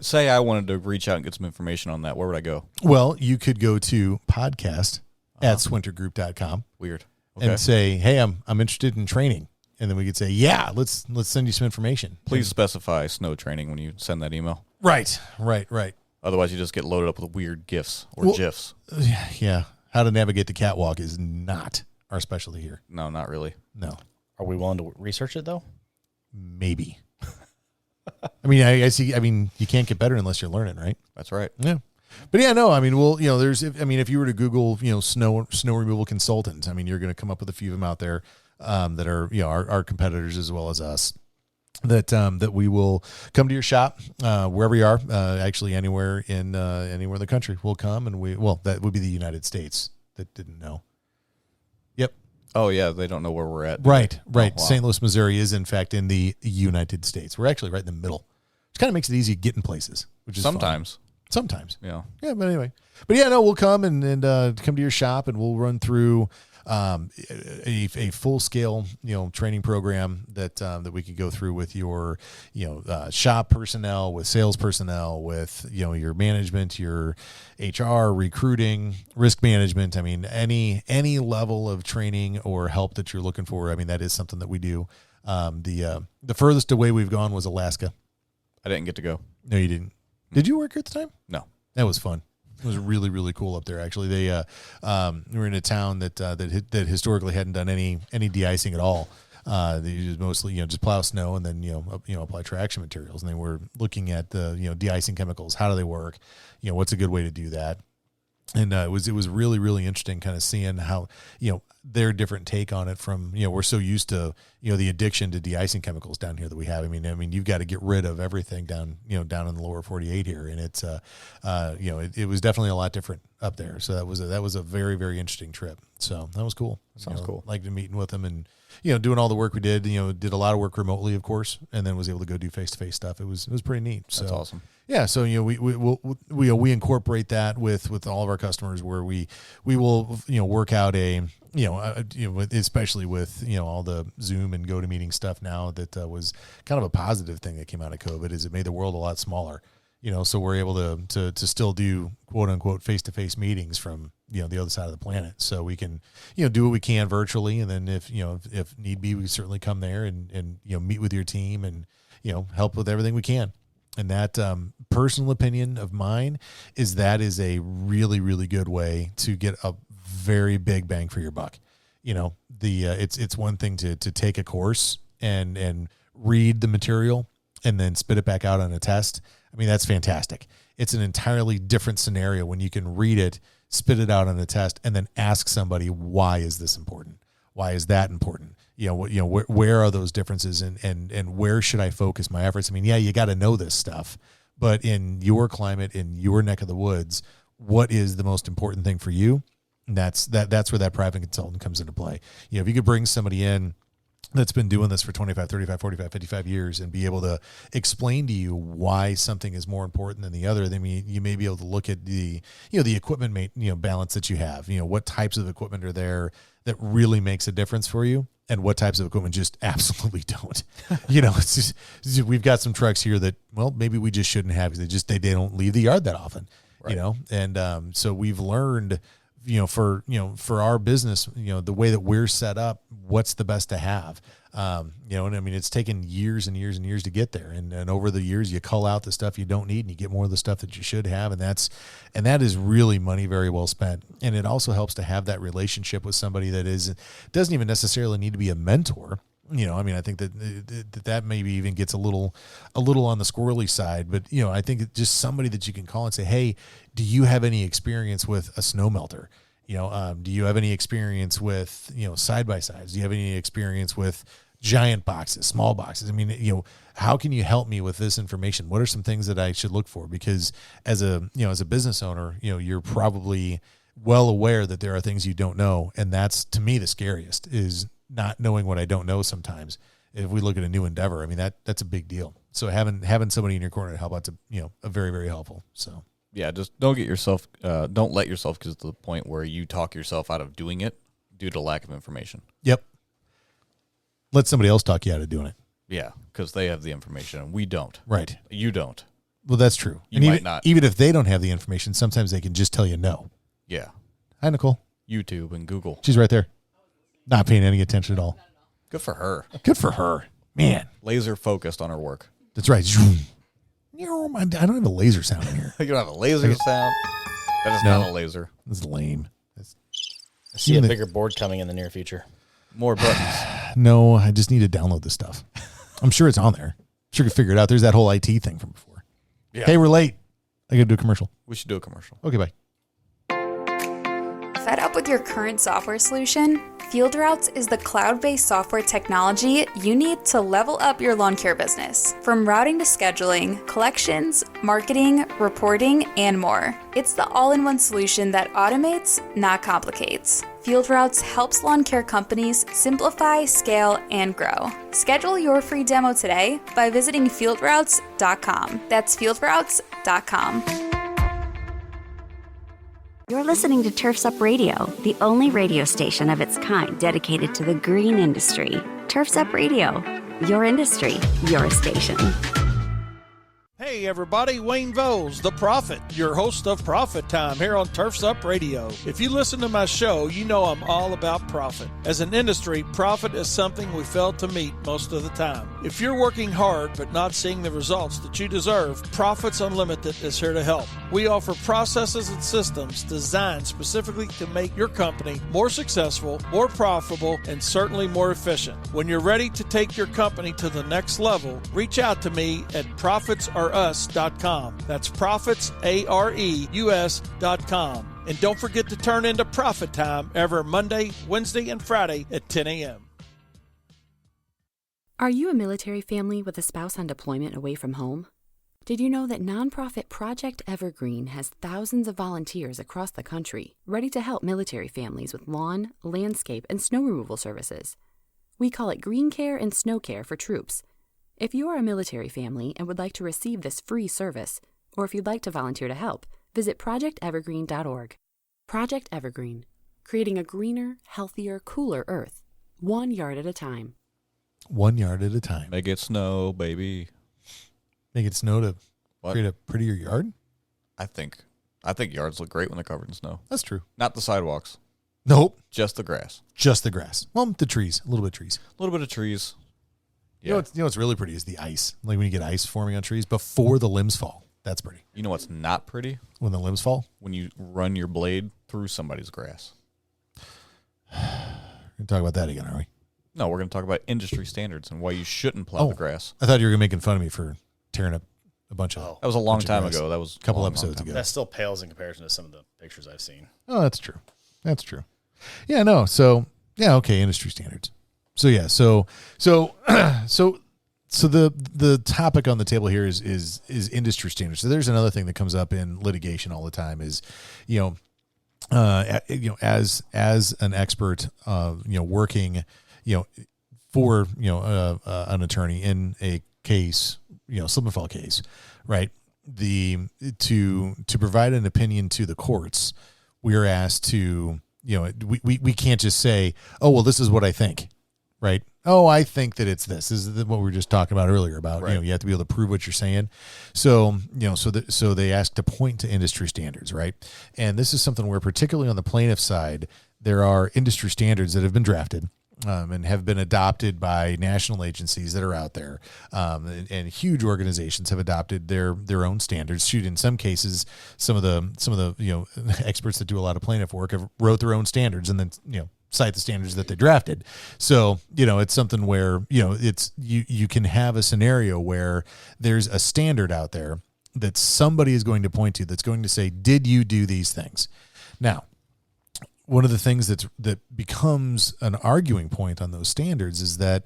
Say I wanted to reach out and get some information on that. Where would I go? Well, you could go to podcast at swintergroup.com. Weird. Okay. And say, hey, I'm interested in training. And then we could say, yeah, let's send you some information. Please specify snow training when you send that email. Right. Otherwise, you just get loaded up with weird GIFs or GIFs. Yeah. How to navigate the catwalk is not our specialty here. No, not really. No. Are we willing to research it, though? Maybe. I mean, I see. I mean, you can't get better unless you're learning, right? That's right. Yeah. But yeah, no, I mean, if you were to Google, snow removal consultants, I mean, you're going to come up with a few of them out there that are, our competitors as well as us. That we will come to your shop wherever you are, actually anywhere in the country. We'll come and that would be the United States. That didn't know. Yep. Oh yeah, they don't know where we're at. Right. Oh, wow. St. Louis, Missouri is in fact in the United States. We're actually right in the middle, which kind of makes it easy to get in places. Which is sometimes. Fun. Sometimes. Yeah. Yeah, but anyway. But yeah, no, we'll come and come to your shop and we'll run through a full scale, training program that we could go through with your, shop personnel, with sales personnel, with, your management, your HR, recruiting, risk management. I mean, any level of training or help that you're looking for. I mean, that is something that we do. The furthest away we've gone was Alaska. I didn't get to go. No, you didn't. Did you work here at the time? No. That was fun. It was really, really cool up there. Actually, they were in a town that historically hadn't done any de-icing at all. They used mostly just plow snow and then apply traction materials. And they were looking at the de-icing chemicals. How do they work? What's a good way to do that? And it was really, really interesting kind of seeing how their different take on it from we're so used to the addiction to de-icing chemicals down here that we have. I mean you've got to get rid of everything down in the lower 48 here, and it's it was definitely a lot different up there. So that was a very, very interesting trip. So that was cool. Sounds cool. Liked meeting with them and doing all the work we did. Did a lot of work remotely, of course, and then was able to go do face-to-face stuff. It was pretty neat. So that's awesome. Yeah, so we incorporate that with all of our customers, where we will work out especially with all the Zoom and GoToMeeting stuff now, that was kind of a positive thing that came out of COVID, is it made the world a lot smaller. So we're able to still do quote unquote face-to-face meetings from the other side of the planet. So we can do what we can virtually, and then if need be, we certainly come there and meet with your team and help with everything we can. And that personal opinion of mine is that is a really, really good way to get a very big bang for your buck. It's one thing to take a course and read the material and then spit it back out on a test. I mean, that's fantastic. It's an entirely different scenario when you can read it, spit it out on a test, and then ask somebody, why is this important? Why is that important? Where are those differences, and where should I focus my efforts? I mean, yeah, you got to know this stuff, but in your climate, in your neck of the woods, what is the most important thing for you? And that's where that private consultant comes into play. If you could bring somebody in that's been doing this for 25, 35, 45, 55 years and be able to explain to you why something is more important than the other, then you may be able to look at the equipment balance that you have. What types of equipment are there that really makes a difference for you, and what types of equipment just absolutely don't. It's just, we've got some trucks here that, well, maybe we just shouldn't have, because they don't leave the yard that often. Right. And so we've learned for our business, the way that we're set up, what's the best to have? And I mean, it's taken years and years and years to get there. And over the years, you cull out the stuff you don't need and you get more of the stuff that you should have. And that is really money very well spent. And it also helps to have that relationship with somebody that doesn't even necessarily need to be a mentor. I mean, I think that maybe even gets a little on the squirrely side, but I think it's just somebody that you can call and say, hey, do you have any experience with a snow melter? Do you have any experience with, side-by-sides? Do you have any experience with giant boxes, small boxes? I mean, how can you help me with this information? What are some things that I should look for? Because as a business owner, you're probably well aware that there are things you don't know. And that's, to me, the scariest is not knowing what I don't know sometimes. If we look at a new endeavor, I mean, that's a big deal. So having somebody in your corner to help out's a very, very helpful. So. Yeah, just don't let yourself get to the point where you talk yourself out of doing it due to lack of information. Yep. Let somebody else talk you out of doing it. Yeah, because they have the information and we don't. Right. You don't. Well, that's true. You might not. Even if they don't have the information, sometimes they can just tell you no. Yeah. Hi, Nicole. YouTube and Google. She's right there. Not paying any attention at all. Good for her. Good for her. Man. Laser focused on her work. That's right. I don't have a laser sound in here. You don't have a laser sound? That is not a laser. That's lame. I see a bigger board coming in the near future. More buttons. No, I just need to download this stuff. I'm sure it's on there. I'm sure you can figure it out. There's that whole IT thing from before. Yeah. Hey, we're late. I got to do a commercial. We should do a commercial. Okay, bye. Fed up with your current software solution? FieldRoutes is the cloud-based software technology you need to level up your lawn care business. From routing to scheduling, collections, marketing, reporting, and more. It's the all-in-one solution that automates, not complicates. FieldRoutes helps lawn care companies simplify, scale, and grow. Schedule your free demo today by visiting fieldroutes.com. That's fieldroutes.com. You're listening to Turfs Up Radio, the only radio station of its kind dedicated to the green industry. Turfs Up Radio, your industry, your station. Hey everybody, Wayne Voles, the Prophet, your host of Profit Time here on Turfs Up Radio. If you listen to my show, you know I'm all about profit. As an industry, profit is something we fail to meet most of the time. If you're working hard but not seeing the results that you deserve, Profits Unlimited is here to help. We offer processes and systems designed specifically to make your company more successful, more profitable, and certainly more efficient. When you're ready to take your company to the next level, reach out to me at profitsareus.com. That's profitsareus.com. And don't forget to turn into Profit Time every Monday, Wednesday, and Friday at 10 a.m. Are you a military family with a spouse on deployment away from home? Did you know that nonprofit Project Evergreen has thousands of volunteers across the country ready to help military families with lawn, landscape, and snow removal services? We call it Green Care and Snow Care for troops. If you are a military family and would like to receive this free service, or if you'd like to volunteer to help, visit projectevergreen.org. Project Evergreen, creating a greener, healthier, cooler Earth, 1 yard at a time. 1 yard at a time. Make it snow, baby. Make it snow to create a prettier yard? I think yards look great when they're covered in snow. That's true. Not the sidewalks. Nope. Just the grass. Just the grass. Well, the trees. A little bit of trees. A little bit of trees. Yeah. You know what's really pretty is the ice. Like when you get ice forming on trees before the limbs fall. That's pretty. You know what's not pretty? When the limbs fall? When you run your blade through somebody's grass. We're going to talk about that again, are we? No, we're going to talk about industry standards and why you shouldn't plow the grass. I thought you were making fun of me for tearing up a bunch of. That was a long time ago. That was a couple episodes ago. That still pales in comparison to some of the pictures I've seen. Oh, that's true. That's true. Yeah, no. So, yeah, okay, industry standards. So, yeah, so the topic on the table here is industry standards. So there's another thing that comes up in litigation all the time is, as an expert, working, for, an attorney in a case, slip and fall case, right? To provide an opinion to the courts, we are asked to, we can't just say, oh, well, this is what I think, right? oh, I think that it's this. This is what we were just talking about earlier about, Right. you have to be able to prove what you're saying. So, so they ask to point to industry standards, right? And this is something where, particularly on the plaintiff side, there are industry standards that have been drafted and have been adopted by national agencies that are out there, and huge organizations have adopted their own standards. Shoot, in some cases, some of the experts that do a lot of plaintiff work have wrote their own standards and then cite the standards that they drafted. So it's something where it's you can have a scenario where there's a standard out there that somebody is going to point to that's going to say, did you do these things? Now, one of the things that becomes an arguing point on those standards is that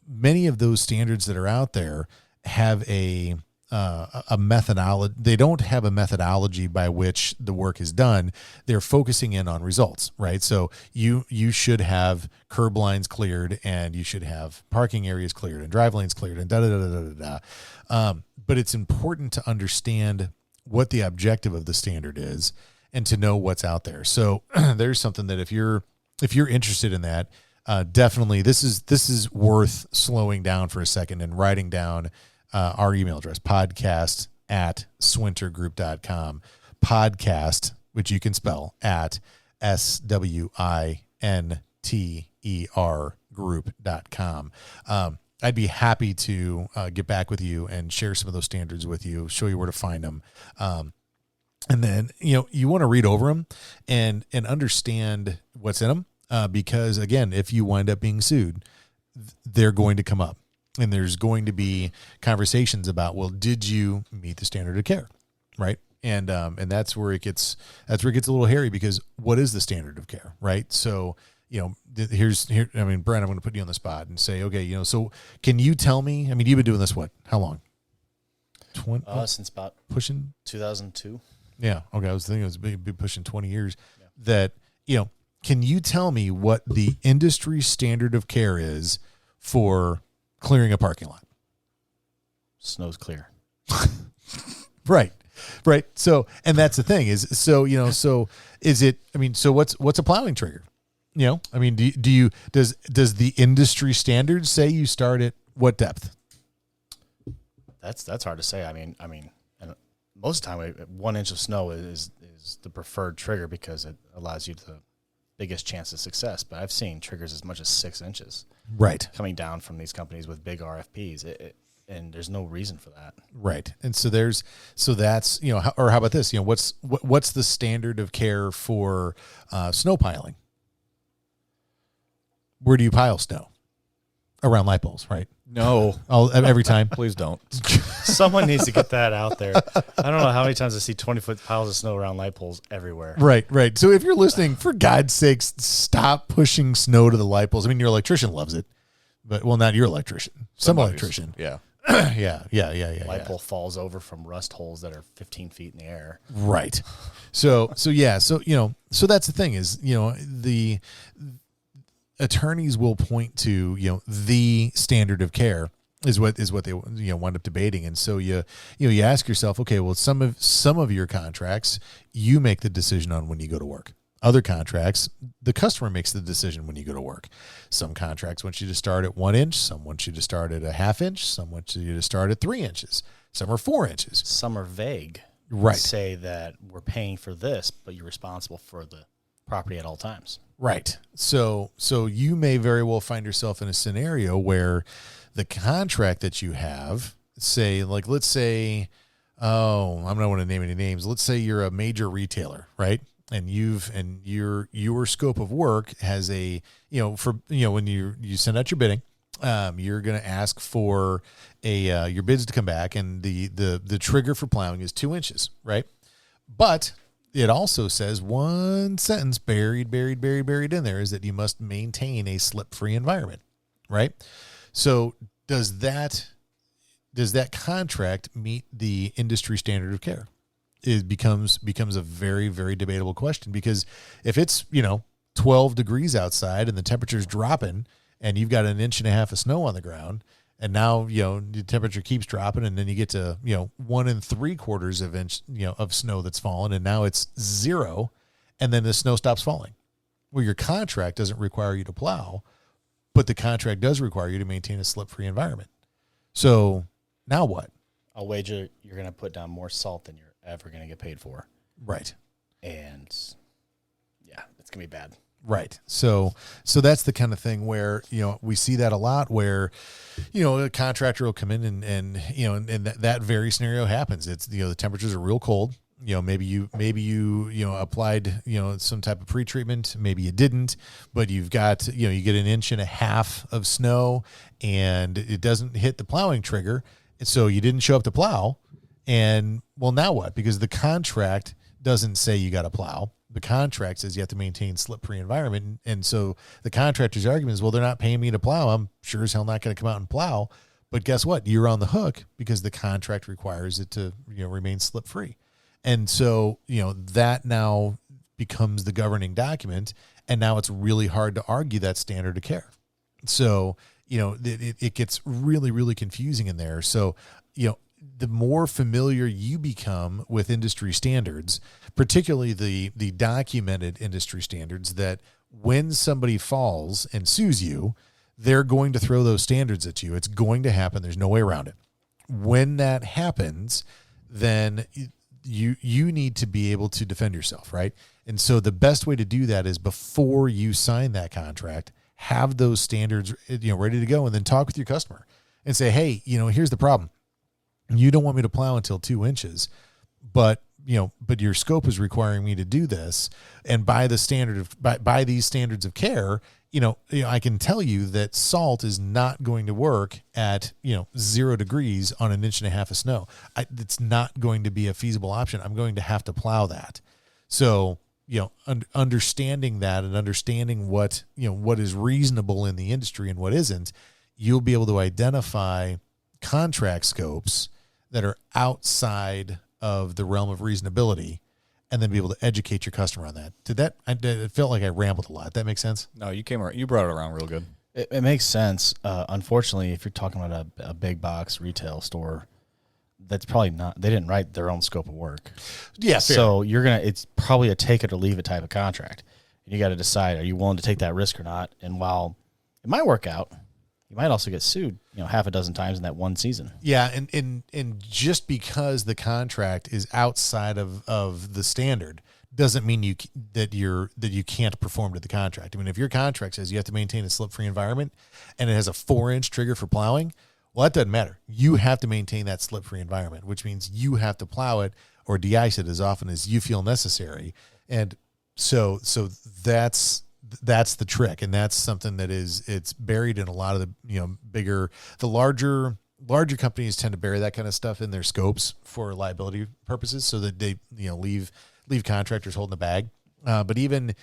many of those standards that are out there have a methodology. They don't have a methodology by which the work is done. They're focusing in on results, right? So you should have curb lines cleared, and you should have parking areas cleared, and drive lanes cleared, and but it's important to understand what the objective of the standard is, and to know what's out there. So there's something that if you're interested in that, definitely this is worth slowing down for a second and writing down our email address, podcast@swintergroup.com. Podcast, which you can spell at SWINTER group.com. I'd be happy to get back with you and share some of those standards with you, show you where to find them. And then, you want to read over them and understand what's in them. Because again, if you wind up being sued, they're going to come up, and there's going to be conversations about, well, did you meet the standard of care? Right. And that's where it gets a little hairy, because what is the standard of care? Right. So, Brent, I'm going to put you on the spot and say, okay, so can you tell me, you've been doing this, how long? Since about pushing 2002. Yeah. Okay. I was thinking it was be pushing 20 years. Yeah. That, can you tell me what the industry standard of care is for clearing a parking lot? Snow's clear. Right. So, and that's the thing is, so is it, so what's a plowing trigger? Does the industry standards say you start at what depth? That's hard to say. And most of the time, 1 inch of snow is the preferred trigger, because it allows you the biggest chance of success. But I've seen triggers as much as 6 inches, right, coming down from these companies with big RFPs, and there's no reason for that, right? And so that's or how about this? What's the standard of care for snow piling? Where do you pile snow? Around light poles, right? No. Every time. Please don't. Someone needs to get that out there. I don't know how many times I see 20-foot piles of snow around light poles everywhere. Right. So if you're listening, for God's sakes, stop pushing snow to the light poles. Your electrician loves it, but not your electrician. Some electrician. Yeah. Yeah. Light pole falls over from rust holes that are 15 feet in the air. Right. So that's the thing is, the attorneys will point to, the standard of care is what they wind up debating. And so you ask yourself, okay, well, some of your contracts, you make the decision on when you go to work. Other contracts, the customer makes the decision when you go to work. Some contracts want you to start at 1 inch, some want you to start at a ½ inch, some want you to start at 3 inches, some are 4 inches. Some are vague. Right. Say that we're paying for this, but you're responsible for the property at all times. Right. So you may very well find yourself in a scenario where the contract that you have, say, like, let's say, I'm not want to name any names. Let's say you're a major retailer, right? And your scope of work has when you send out your bidding, you're going to ask for your bids to come back, and the trigger for plowing is 2 inches, right? But it also says one sentence buried in there is that you must maintain a slip-free environment, right? So does that contract meet the industry standard of care? It becomes a very, very debatable question, because if it's 12 degrees outside and the temperature's dropping and you've got 1.5 inches of snow on the ground, and now the temperature keeps dropping, and then you get to 1 3/4 inch of snow that's fallen, and now it's 0, and then the snow stops falling. Well, your contract doesn't require you to plow, but the contract does require you to maintain a slip-free environment. So now what? I'll wager you're going to put down more salt than you're ever going to get paid for. Right. And yeah, it's going to be bad. Right. So that's the kind of thing where, we see that a lot where, a contractor will come in and that very scenario happens. It's, the temperatures are real cold. Maybe you applied, some type of pretreatment, maybe you didn't, but you've got, you get 1.5 inches of snow and it doesn't hit the plowing trigger. And so you didn't show up to plow. And well, now what? Because the contract doesn't say you got to plow. The contract says you have to maintain slip-free environment. And so the contractor's argument is, well, they're not paying me to plow. I'm sure as hell not going to come out and plow. But guess what? You're on the hook because the contract requires it to, remain slip-free. And so, that now becomes the governing document. And now it's really hard to argue that standard of care. So, it gets really, really confusing in there. So, the more familiar you become with industry standards, particularly the documented industry standards, that when somebody falls and sues you, they're going to throw those standards at you. It's going to happen. There's no way around it. When that happens, then you need to be able to defend yourself, right? And so the best way to do that is before you sign that contract, have those standards, ready to go, and then talk with your customer and say, hey, here's the problem. You don't want me to plow until 2 inches, but your scope is requiring me to do this. And by these standards of care, I can tell you that salt is not going to work at, 0 degrees on 1.5 inches of snow. It's not going to be a feasible option. I'm going to have to plow that. So, understanding that and understanding what is reasonable in the industry and what isn't, you'll be able to identify contract scopes that are outside of the realm of reasonability, and then be able to educate your customer on that. It felt like I rambled a lot. That makes sense? No, you brought it around real good. It makes sense. Unfortunately, if you're talking about a big box retail store, that's probably not, they didn't write their own scope of work. Yeah. So it's probably a take it or leave it type of contract. And you got to decide, are you willing to take that risk or not? And while it might work out, you might also get sued, 6 times in that one season. Yeah, and just because the contract is outside of the standard doesn't mean that you can't perform to the contract. I mean, if your contract says you have to maintain a slip-free environment and it has a 4-inch trigger for plowing, well, that doesn't matter. You have to maintain that slip-free environment, which means you have to plow it or de-ice it as often as you feel necessary. And so that's the trick, and that's something that it's buried in a lot of the larger companies tend to bury that kind of stuff in their scopes for liability purposes, so that they leave contractors holding the bag. But even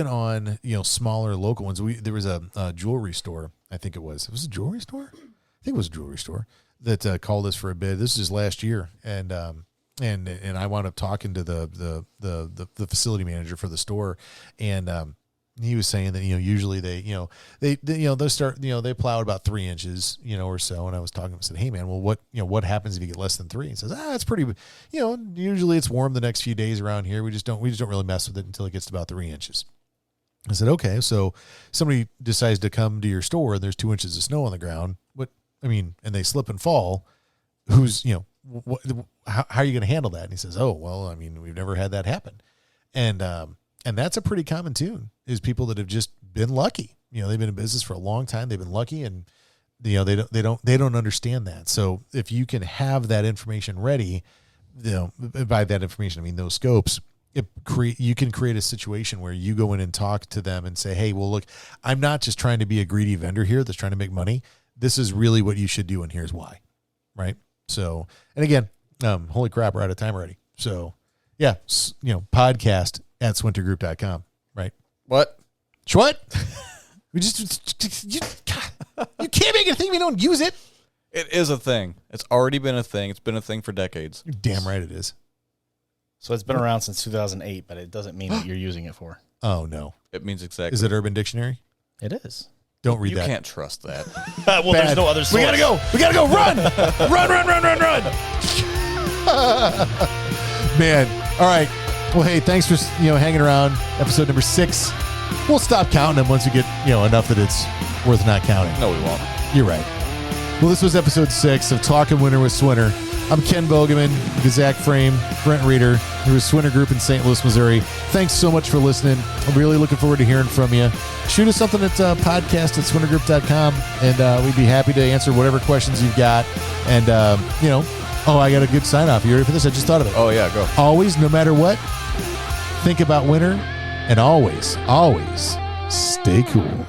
on smaller local ones, there was a jewelry store. I think it was a jewelry store. I think it was a jewelry store that called us for a bid. This is just last year, and I wound up talking to the facility manager for the store, and he was saying that usually they'll start they plow at about 3 inches or so, and I was talking to him and said, hey man, well what happens if you get less than 3? He says, it's pretty usually it's warm the next few days around here. We just don't really mess with it until it gets to about 3 inches. I said, okay, so somebody decides to come to your store and there's 2 inches of snow on the ground, and they slip and fall, who's how are you going to handle that? And he says, oh well, we've never had that happen. And that's a pretty common tune, is people that have just been lucky. They've been in business for a long time. They've been lucky, and they don't understand that. So if you can have that information ready, by that information, I mean those scopes, you can create a situation where you go in and talk to them and say, hey, well, look, I'm not just trying to be a greedy vendor here that's trying to make money. This is really what you should do, and here's why. Right? So, and again, holy crap, we're out of time already. So yeah, podcast at swintergroup.com, right? What? We you can't make it a thing if you don't use it. It is a thing. It's already been a thing. It's been a thing for decades. You're damn right it is. So it's been around since 2008, but it doesn't mean what you're using it for. Oh, no. It means exactly. Is it Urban Dictionary? It is. Don't read that. You can't trust that. Well, there's no other source. We gotta go. Run. Run. Man. All right. Well, hey, thanks for hanging around. Episode number 6 We'll stop counting them once you get, enough that it's worth not counting. No, we won't. You're right. Well, this was episode 6 of Talking Winter with Swinner. I'm Ken Bogeman, Zach Frame, Brent Reeder. We're with Swinner Group in St. Louis, Missouri. Thanks so much for listening. I'm really looking forward to hearing from you. Shoot us something at podcast@swinnergroup.com, and we'd be happy to answer whatever questions you've got. And, I got a good sign-off. You ready for this? I just thought of it. Oh, yeah, go. Always, no matter what, think about winter, and always, always stay cool.